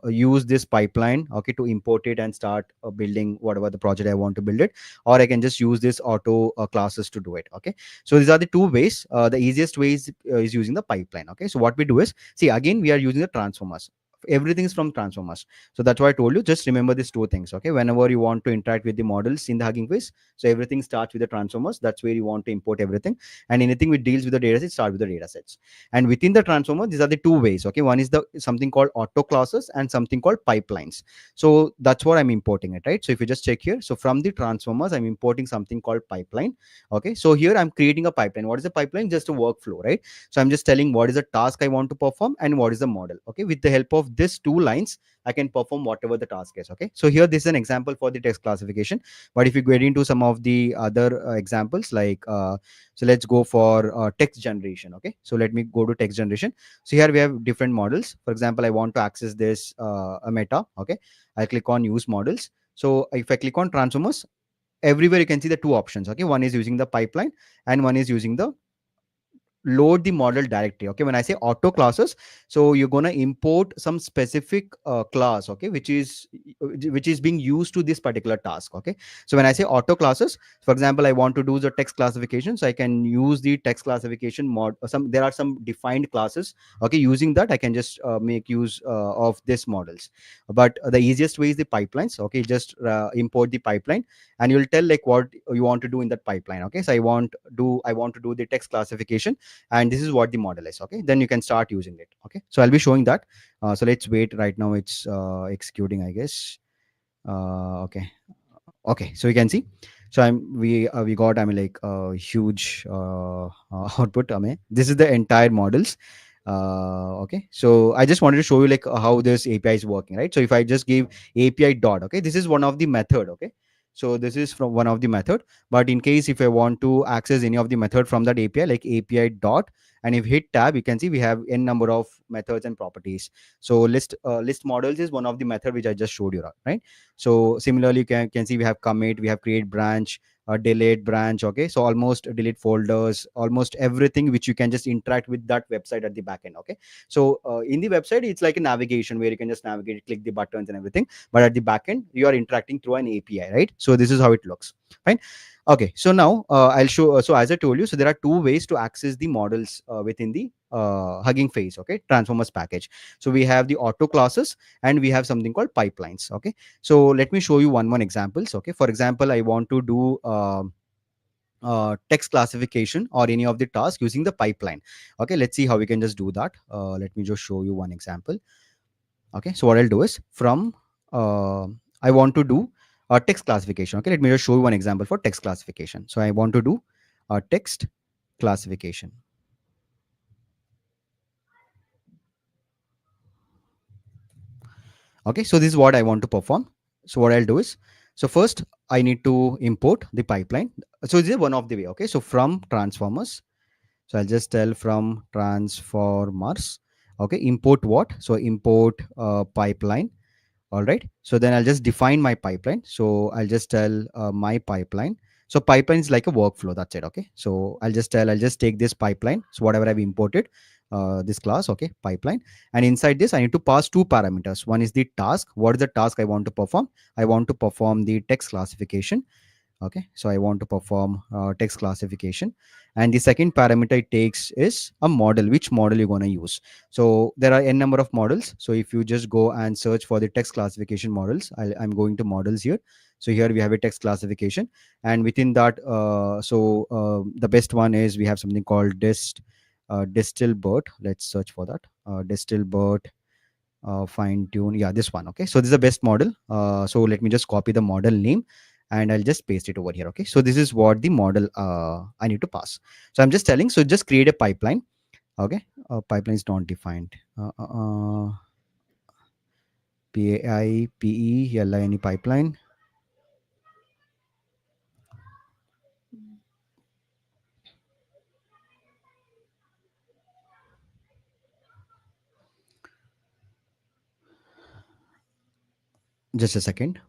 use this pipeline, okay, to import it and start building whatever the project I want to build it, or I can just use this auto classes to do it. Okay, so these are the two ways. The easiest way is using the pipeline. Okay, so what we do is, see, again we are using the transformers. Everything is from transformers, so that's why I told you, just remember these two things. Okay, whenever you want to interact with the models in the Hugging Face, so everything starts with the transformers. That's where you want to import everything, and anything which deals with the data sets start with the data sets. And within the transformer, these are the two ways. Okay, one is the something called auto classes and something called pipelines. So that's what I'm importing it, right? So if you just check here, so from the transformers I'm importing something called pipeline. Okay, so here I'm creating a pipeline. What is a pipeline? Just a workflow, right? So I'm just telling what is the task I want to perform and what is the model. Okay, with the help of this two lines, I can perform whatever the task is. Okay, so here this is an example for the text classification. But if you get into some of the other examples, like so let's go for text generation. Okay, so let me go to text generation. So here we have different models. For example, I want to access this a meta. Okay, I click on use models. So if I click on transformers, everywhere you can see the two options. Okay, one is using the pipeline and one is using the load the model directly. Okay, when I say auto classes, so you're going to import some specific class, okay, which is being used to this particular task. Okay, so when I say auto classes, for example, I want to do the text classification, so I can use the text classification mod. Some, there are some defined classes. Okay, using that I can just make use of this models. But the easiest way is the pipelines. Okay, just import the pipeline, and you'll tell like what you want to do in that pipeline. Okay, so I want to do the text classification, and this is what the model is. Okay, then you can start using it. Okay, so I'll be showing that. So let's wait. Right now it's executing, I guess. Okay, okay, so you can see, so we got, I mean, like a huge output. I mean, this is the entire models. Okay, so I just wanted to show you like how this API is working, right? So if I just give API dot, okay, this is one of the method. Okay, so this is from one of the method. But in case if I want to access any of the method from that API, like API dot, and if hit tab, you can see we have n number of methods and properties. So list models is one of the method which I just showed you, right? So similarly, you can see we have commit, we have create branch, delete branch. Okay, so almost delete folders, almost everything which you can just interact with that website at the back end. Okay, so in the website it's like a navigation where you can just navigate, click the buttons and everything, but at the back end you are interacting through an API, right? So this is how it looks. Fine. Okay, so now I'll show. So as I told you, so there are two ways to access the models within the Hugging Face. Okay, Transformers package. So we have the auto classes and we have something called pipelines. Okay, so let me show you one examples. Okay, for example, I want to do text classification or any of the tasks using the pipeline. Okay, let's see how we can just do that. Let me just show you one example. Okay, so what I'll do is from uh, I want to do a text classification. Okay, let me just show you one example for text classification. So I want to do a text classification. Okay, so this is what I want to perform. So what I'll do is, so first I need to import the pipeline. So this is one of the way. Okay, so from transformers, so I'll just tell from transformers. Okay, import what? So import pipeline. All right, so then I'll just define my pipeline. So I'll just tell my pipeline. So pipeline is like a workflow, that's it. Okay, so I'll just take this pipeline, so whatever I've imported, this class, okay, pipeline, and inside this I need to pass two parameters. One is the task. What is the task I want to perform? I want to perform the text classification. Okay, so I want to perform text classification, and the second parameter it takes is a model. Which model you're going to use? So there are n number of models. So if you just go and search for the text classification models, I'm going to models here. So here we have a text classification, and within that the best one is we have something called distilbert. Let's search for that. Distilbert fine tune, yeah, this one. Okay, so this is the best model. So let me just copy the model name and I'll just paste it over here. Okay, so this is what the model I need to pass. So I'm just telling, so just create a pipeline. Okay, pipeline is not defined. Pipeline, pipeline. Just a second.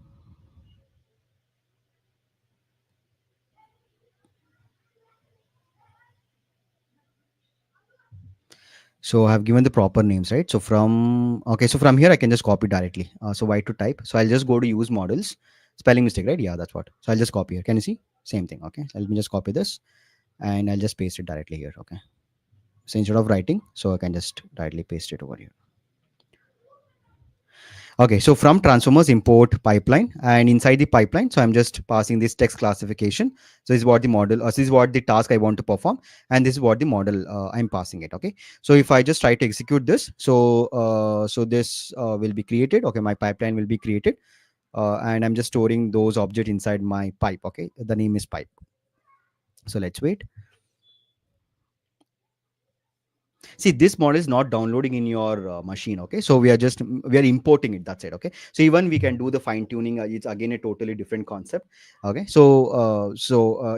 So I have given the proper names, right? So from, okay, so from here I can just copy directly. So why to type? So I'll just go to use models. Spelling mistake, right? Yeah, that's what. So I'll just copy here. Can you see? Same thing. Okay. So let me just copy this and I'll just paste it directly here. Okay. So instead of writing, so I can just directly paste it over here. Okay, so from transformers import pipeline, and inside the pipeline, so I'm just passing this text classification. So this is what the model, this is what the task I want to perform, and this is what the model I'm passing it. Okay, so if I just try to execute this, so this will be created. Okay, my pipeline will be created, and I'm just storing those objects inside my pipe. Okay, the name is pipe. So let's wait. See, this model is not downloading in your machine. Okay, so we are importing it, that's it. Okay, so even we can do the fine tuning. It's again a totally different concept. Okay, so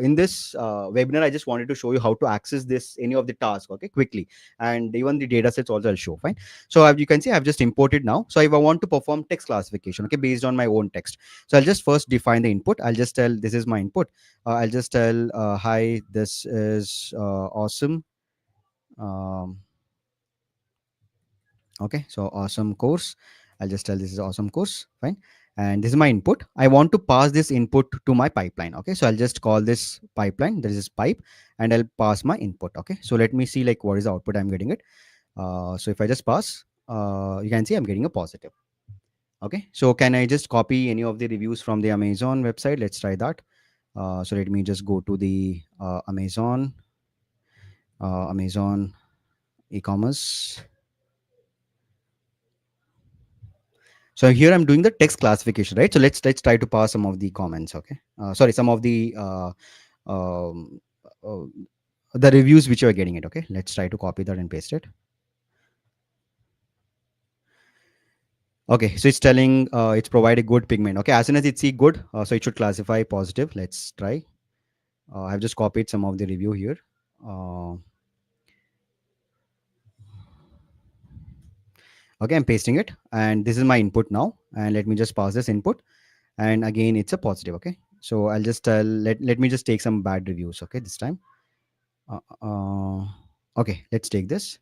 in this webinar I just wanted to show you how to access this any of the tasks, okay, quickly, and even the data sets also I'll show. Fine. So you can see I've just imported now. So if I want to perform text classification, okay, based on my own text, so I'll just first define the input. I'll just tell this is my input. I'll just tell hi, this is awesome. um, Okay, so awesome course. I'll just tell this is awesome course. Fine. And this is my input. I want to pass this input to my pipeline. Okay, so I'll just call this pipeline. There is this pipe, and I'll pass my input. Okay, so let me see like what is the output I'm getting it. So if I just pass, you can see I'm getting a positive. Okay, so can I just copy any of the reviews from the Amazon website? Let's try that. So let me just go to the Amazon e-commerce. So here I'm doing the text classification, right? So let's try to pass some of the comments. Okay, sorry, some of um, uh, the reviews which you are getting it. Okay, let's try to copy that and paste it. Okay, so it's telling it's provide a good pigment. Okay, as soon as it see good, so it should classify positive. Let's try. I've just copied some of the review here. Uh, okay, I'm pasting it, and this is my input now. And let me just pass this input, and again it's a positive. Okay, So I'll just tell, let me just take some bad reviews, okay, this time. uh, uh, okay, let's take this.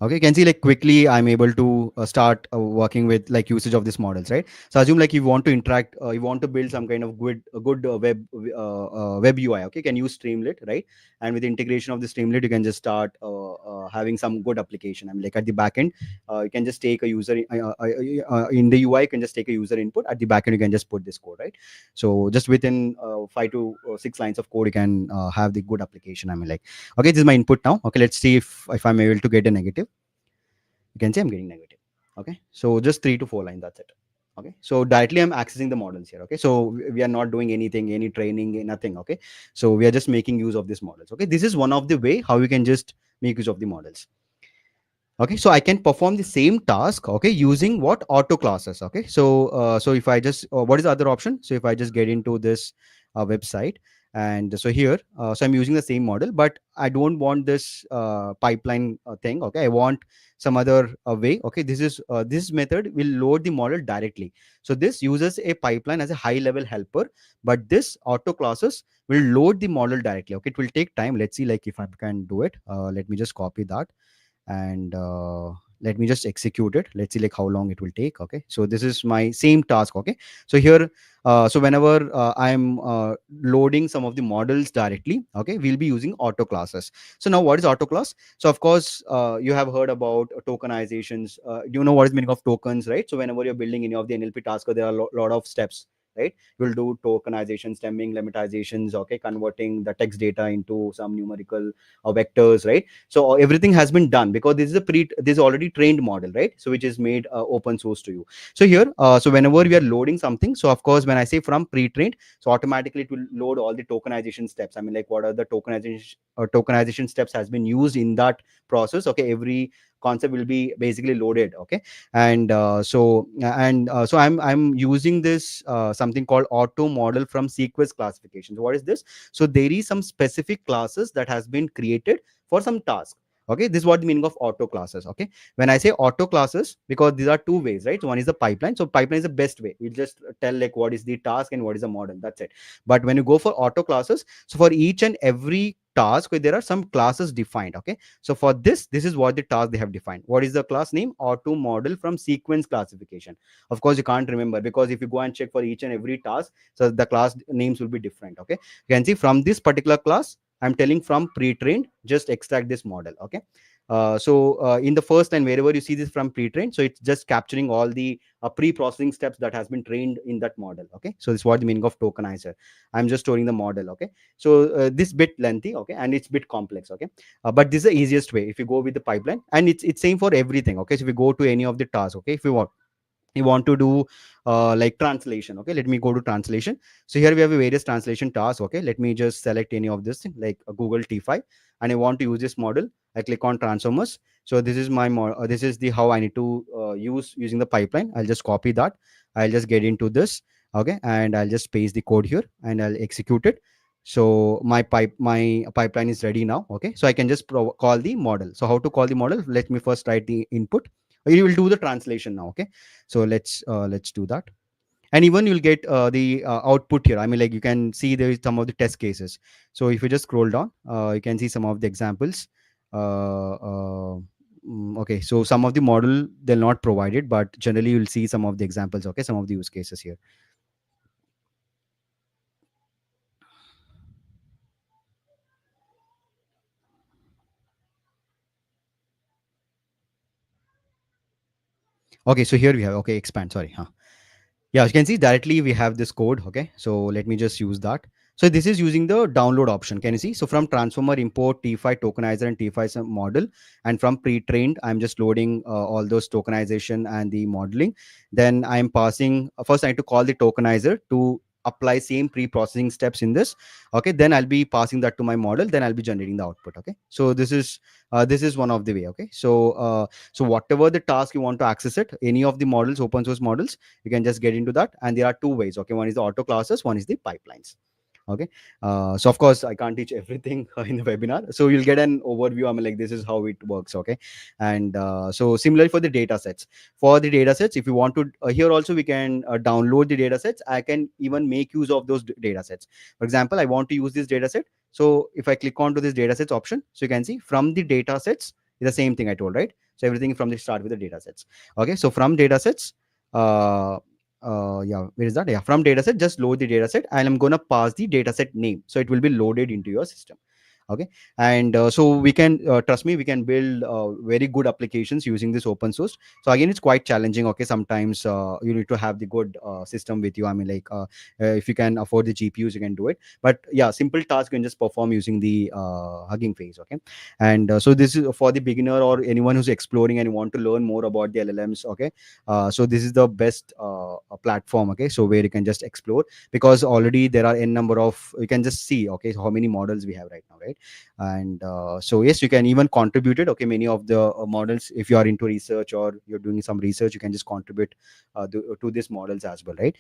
Okay, you can see like quickly I'm able to start working with like usage of these models, right? So assume like you want to interact, you want to build some kind of good web UI. Okay, you can use Streamlit, right? And with the integration of the Streamlit, you can just start having some good application. I mean, like at the back end, you can just take a user in the UI. You can just take a user input. At the back end, you can just put this code, right? So just within 5 to 6 lines of code, you can have the good application. I mean, like, okay, this is my input now. Okay, let's see if I'm able to get a negative. You can say I'm getting negative. Okay, so just 3 to 4 lines, that's it. Okay, so directly I'm accessing the models here. Okay, so we are not doing anything, any training, nothing. Okay, so we are just making use of these models. Okay, this is one of the way how you can just make use of the models. Okay, so I can perform the same task, okay, using what? Auto classes. Okay, so if I just what is the other option? So if I just get into this website, and so here, so I'm using the same model, but I don't want this pipeline thing. Okay, I want some other way. Okay, this method will load the model directly. So this uses a pipeline as a high level helper, but this auto classes will load the model directly. Okay, it will take time. Let's see like if I can do it. Let me just copy that, and let me just execute it. Let's see like how long it will take. Okay, so this is my same task. Okay, so here, so whenever I'm loading some of the models directly, okay, we'll be using auto classes. So now what is auto class? So of course, you have heard about tokenizations. You know what is the meaning of tokens, right? So whenever you're building any of the NLP tasks, there are a lot of steps, right? You'll do tokenization, stemming, lematizations, okay, converting the text data into some numerical vectors, right? So everything has been done because this is already trained model, right? So which is made open source to you. So here, so whenever we are loading something, so of course when I say from pre-trained, so automatically it will load all the tokenization steps. I mean, like, what are the tokenization steps has been used in that process. Okay, every concept will be basically loaded. Okay, and so I'm using this something called auto model from sequence classification. So what is this? So there is some specific classes that has been created for some task. Okay, this is what the meaning of auto classes. Okay, when I say auto classes, because these are two ways, right? So one is the pipeline. So pipeline is the best way. You just tell like what is the task and what is the model, that's it. But when you go for auto classes, so for each and every task there are some classes defined. Okay, so for this is what the task they have defined. What is the class name? Auto model from sequence classification. Of course you can't remember, because if you go and check for each and every task, so the class names will be different. Okay, you can see from this particular class, I'm telling from pre-trained, just extract this model. Okay, in the first line, wherever you see this from pre-trained, so it's just capturing all the pre-processing steps that has been trained in that model. Okay, so this is what the meaning of tokenizer. I'm just storing the model. Okay, so this bit lengthy, okay, and it's bit complex. Okay, but this is the easiest way if you go with the pipeline, and it's same for everything. Okay, so if you go to any of the tasks, okay, if you want to do like translation. Okay, let me go to translation. So here we have a various translation tasks. Okay, let me just select any of this like a Google T5, and I want to use this model. I click on transformers. So this is this is the how I need to use using the pipeline. I'll just copy that. I'll just get into this. Okay, and I'll just paste the code here and I'll execute it. So my pipeline is ready now. Okay, so I can just call the model. So how to call the model? Let me first write the input. You will do the translation now. Okay, so let's do that. And even you'll get the output here. I mean, like, you can see there is some of the test cases. So if you just scroll down, you can see some of the examples. Okay, so some of the model they'll not provide it, but generally you'll see some of the examples. Okay, some of the use cases here. Okay, so here we have, okay, expand, sorry, huh? Yeah, you can see directly we have this code. Okay, so let me just use that. So this is using the download option. Can you see? So from transformer import T5 tokenizer and T5 model, and from pre-trained, I'm just loading all those tokenization and the modeling. Then I'm passing, first I need to call the tokenizer to apply same pre-processing steps in this. Okay, then I'll be passing that to my model. Then I'll be generating the output. Okay, so this is one of the way. Okay, so whatever the task you want to access it, any of the models, open source models, you can just get into that. And there are two ways. Okay, one is the auto classes, one is the pipelines. Okay. So of course I can't teach everything in the webinar, so you'll get an overview. I mean, like, this is how it works. Okay. And so similarly for the data sets, if you want to, here also we can download the data sets. I can even make use of those data sets. For example, I want to use this data set. So if I click on to this data sets option, so you can see from the data sets is the same thing I told, right? So everything from the start with the data sets. Okay. So from data sets, uh, yeah, where is that? Yeah, from dataset, just load the dataset, and I'm gonna pass the dataset name, so it will be loaded into your system. Okay. And so we can, trust me, we can build very good applications using this open source. So again, it's quite challenging. Okay, sometimes you need to have the good system with you. I mean, like, if you can afford the GPUs, you can do it. But yeah, simple tasks you can just perform using the Hugging Face. Okay. And so this is for the beginner or anyone who's exploring and want to learn more about the LLMs. Okay. So this is the best platform. Okay, so where you can just explore, because already there are n number of, you can just see, okay, so how many models we have right now, right? And so yes, you can even contribute it. Okay, many of the models, if you are into research or you're doing some research, you can just contribute to these models as well, right?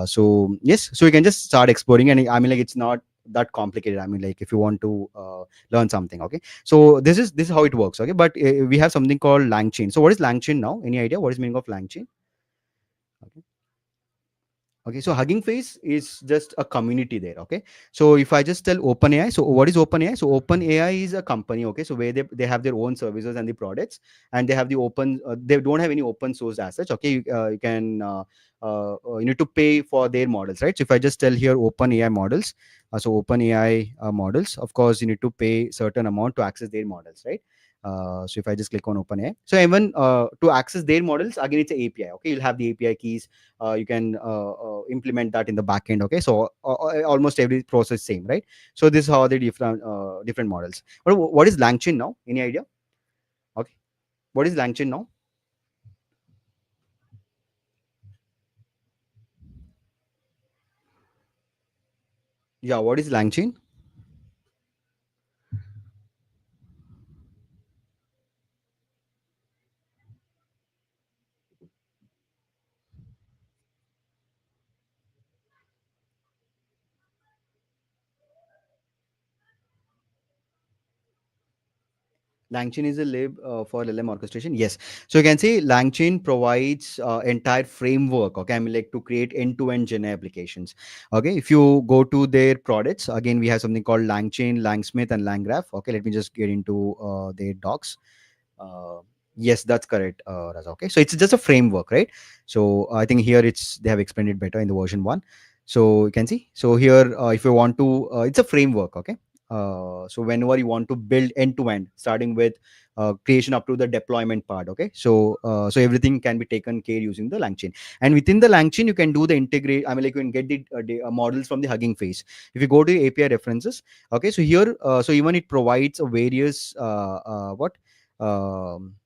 So yes, so you can just start exploring, and I mean, like, it's not that complicated. I mean, like, if you want to learn something. Okay, so this is how it works. Okay, but we have something called langchain. So what is langchain now? Any idea what is meaning of langchain? Okay. Okay, so Hugging Face is just a community there. Okay, so if I just tell OpenAI, so what is OpenAI? So OpenAI is a company. Okay, so where they have their own services and the products, and they have the open. They don't have any open source as such. Okay, you can you need to pay for their models, right? So if I just tell here OpenAI models, so OpenAI models, of course you need to pay certain amount to access their models, right? So if I just click on OpenAI, so even to access their models, again it's an API. Okay, you'll have the API keys. You can implement that in the backend. Okay, so almost every process same, right? So this is how the different models. But what is langchain now? Any idea? Okay, what is langchain now? Yeah, what is langchain? Langchain is a lib for LLM orchestration. Yes. So you can say Langchain provides entire framework. Okay, I mean, like, to create end-to-end Gen AI applications. Okay, if you go to their products, again we have something called Langchain, Langsmith, and Langgraph. Okay, let me just get into their docs. Uh, yes, that's correct, Raza. Okay, so it's just a framework, right? So I think here they have explained it better in the version one. So you can see. So here, if you want to, it's a framework. Okay. So whenever you want to build end to end, starting with creation up to the deployment part. Okay. So so everything can be taken care using the LangChain, and within the LangChain, you can do the integrate. I mean, like, you can get the models from the Hugging Face. If you go to API references, okay. So here, so even it provides a various what um,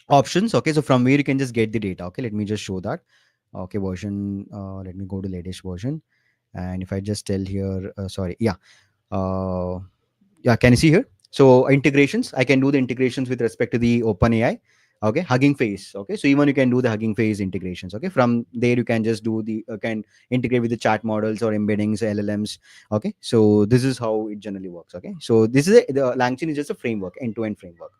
options. Okay, so from where you can just get the data. Okay, let me just show that. Okay, version, let me go to latest version. And if I just tell here, sorry, yeah, uh, yeah, can you see here? So integrations, I can do the integrations with respect to the OpenAI. Okay, Hugging Face. Okay, so even you can do the Hugging Face integrations. Okay, from there you can just do the can integrate with the chat models or embeddings, LLMs. Okay, so this is how it generally works. Okay, so this is the LangChain is just a framework, end-to-end framework.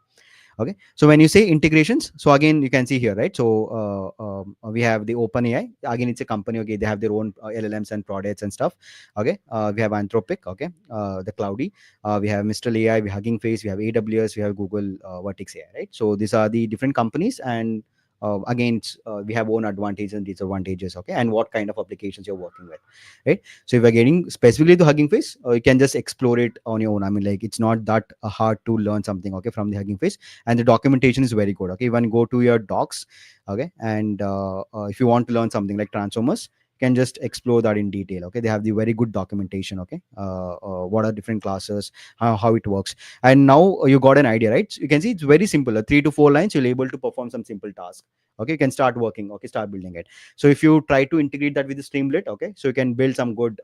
Okay, so when you say integrations, so again you can see here, right? So we have the OpenAI. Again, it's a company. Okay, they have their own LLMs and products and stuff. Okay, we have Anthropic. Okay, the Cloudy. We have Mr. AI. We have Hugging Face. We have AWS. We have Google Vertex AI. Right. So these are the different companies, and again, we have own advantages and disadvantages. Okay, and what kind of applications you're working with, right? So if you're getting specifically to Hugging Face, you can just explore it on your own. I mean, like, it's not that hard to learn something. Okay, from the Hugging Face, and the documentation is very good. Okay, even go to your docs. Okay, and if you want to learn something like transformers, you can just explore that in detail. Okay, they have the very good documentation. Okay, what are different classes, how it works, and now you got an idea, right? So you can see it's very simple. 3 to 4 lines, you'll able to perform some simple task. Okay, you can start working. Okay, start building it. So if you try to integrate that with the Streamlit, okay, so you can build some good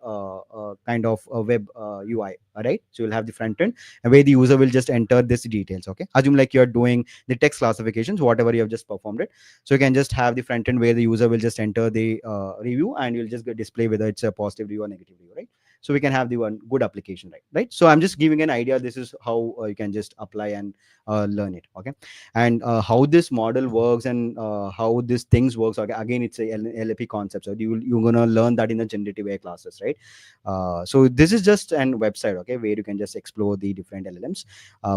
kind of web UI all right? So you'll have the front end, and where the user will just enter this details. Okay, assume like you're doing the text classifications, whatever you have just performed it. So you can just have the front end where the user will just enter the review, and you'll just get display whether it's a positive review or negative review, right? So we can have the one good application, right? So I'm just giving an idea. This is how you can just apply and learn it. Okay, and how this model works, and how these things works. Okay, again, it's a LLP concept. So you're gonna learn that in the generative AI classes, right? So this is just an website, okay, where you can just explore the different LLMs.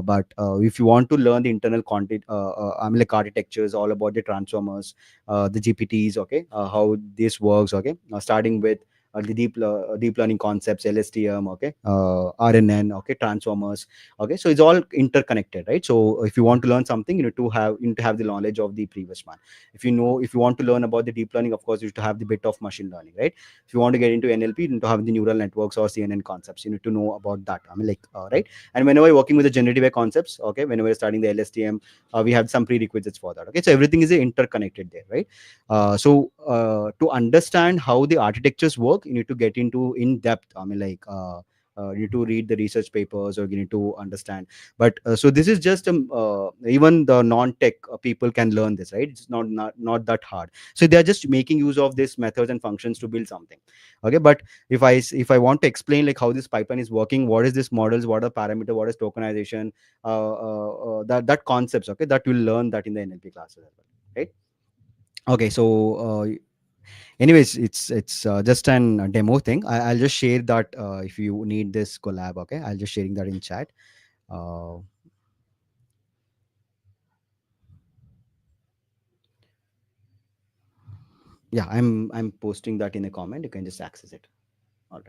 But if you want to learn the internal content, I mean, like architectures, all about the transformers, the GPTs, okay, how this works, okay, starting with the deep learning concepts, LSTM, okay, RNN, okay, transformers, okay. So it's all interconnected, right? So if you want to learn something, you need to have the knowledge of the previous one. If you want to learn about the deep learning, of course, you need to have the bit of machine learning, right? If you want to get into NLP, you need to have the neural networks or CNN concepts. You need to know about that. I mean, like, right? And whenever you're working with the generative AI concepts, okay, whenever you're studying the LSTM, we have some prerequisites for that. Okay, so everything is interconnected there, right? To understand how the architectures work, you need to get into in depth. I mean, like, you need to read the research papers, or you need to understand. But so this is just even the non-tech people can learn this, right? It's not that hard. So they are just making use of these methods and functions to build something. Okay, but if I want to explain like how this pipeline is working, what is this models, what are parameter, what is tokenization, that concepts, okay, that you'll learn that in the NLP classes as well, right? Okay, so anyways, it's just an demo thing. I'll just share that if you need this collab, okay, I'll just sharing that in chat. uh, yeah, I'm posting that in a comment. You can just access it. All right.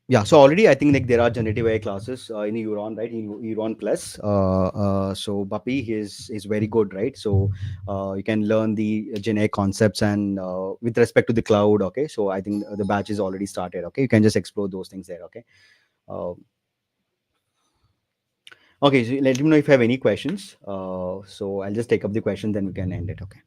Yeah, so already I think like there are generative AI classes in Euron, right? In Euron Plus. So Bapi is very good, right? So you can learn the Gen AI concepts, and with respect to the cloud, okay. So I think the batch is already started. Okay, you can just explore those things there. Okay. Uh, okay, so let me know if you have any questions. So I'll just take up the question, then we can end it. Okay.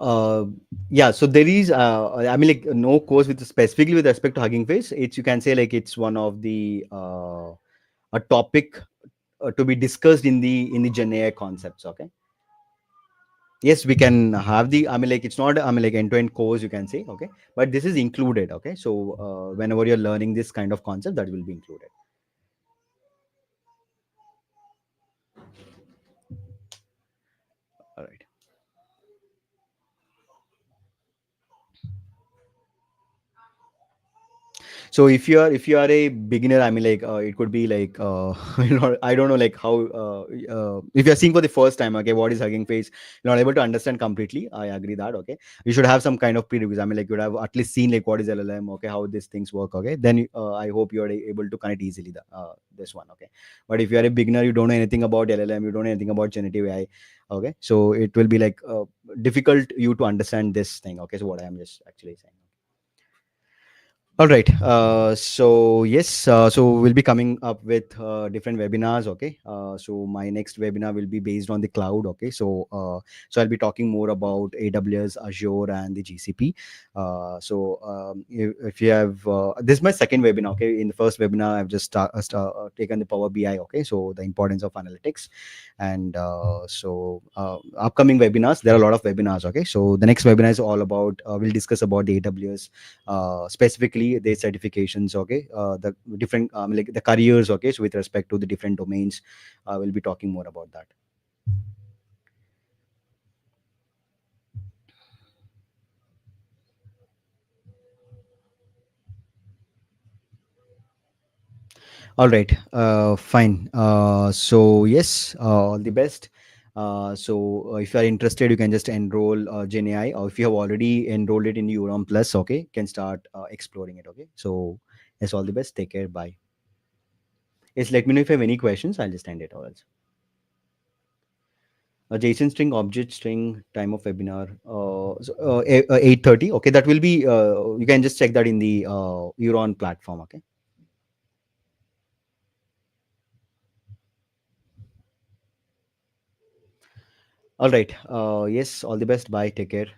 uh yeah, so there is I mean, like, no course with specifically with respect to Hugging Face. It's, you can say like it's one of the a topic to be discussed in the Gen AI concepts. Okay. Yes, we can have the, I mean, like, it's not, I mean, like, end-to-end course, you can say. Okay, but this is included. Okay, so whenever you're learning this kind of concept, that will be included. All right. So if you are a beginner, I mean, like, it could be like, I don't know, like, how if you're seeing for the first time, okay, what is Hugging Face, you're not able to understand completely. I agree that. Okay, you should have some kind of pre-reviews. I mean, like, you would have at least seen like what is LLM, okay, how these things work. Okay, then I hope you're able to connect easily this one. Okay, but if you are a beginner, you don't know anything about LLM, you don't know anything about generative AI. Okay, so it will be like difficult you to understand this thing. Okay, so what I am just actually saying. All right. So yes, so we'll be coming up with different webinars. Okay. So my next webinar will be based on the cloud. Okay. So I'll be talking more about AWS, Azure, and the GCP. If you have this is my second webinar. Okay. In the first webinar, I've just taken the Power BI. Okay. So the importance of analytics, and upcoming webinars. There are a lot of webinars. Okay. So the next webinar is all about. We'll discuss about the AWS, specifically their certifications. Okay, the different like the careers. Okay, so with respect to the different domains, we'll be talking more about that. All right, fine. So yes, all the best. If you are interested, you can just enroll Gen AI, or if you have already enrolled it in Uram Plus, okay, can start exploring it. Okay, so yes, all the best. Take care. Bye. Yes, let me know if you have any questions. I'll just end it. All right. JSON string, object string, time of webinar, 8:30. Okay, that will be. You can just check that in the Euron platform. Okay. All right. Yes, all the best. Bye. Take care.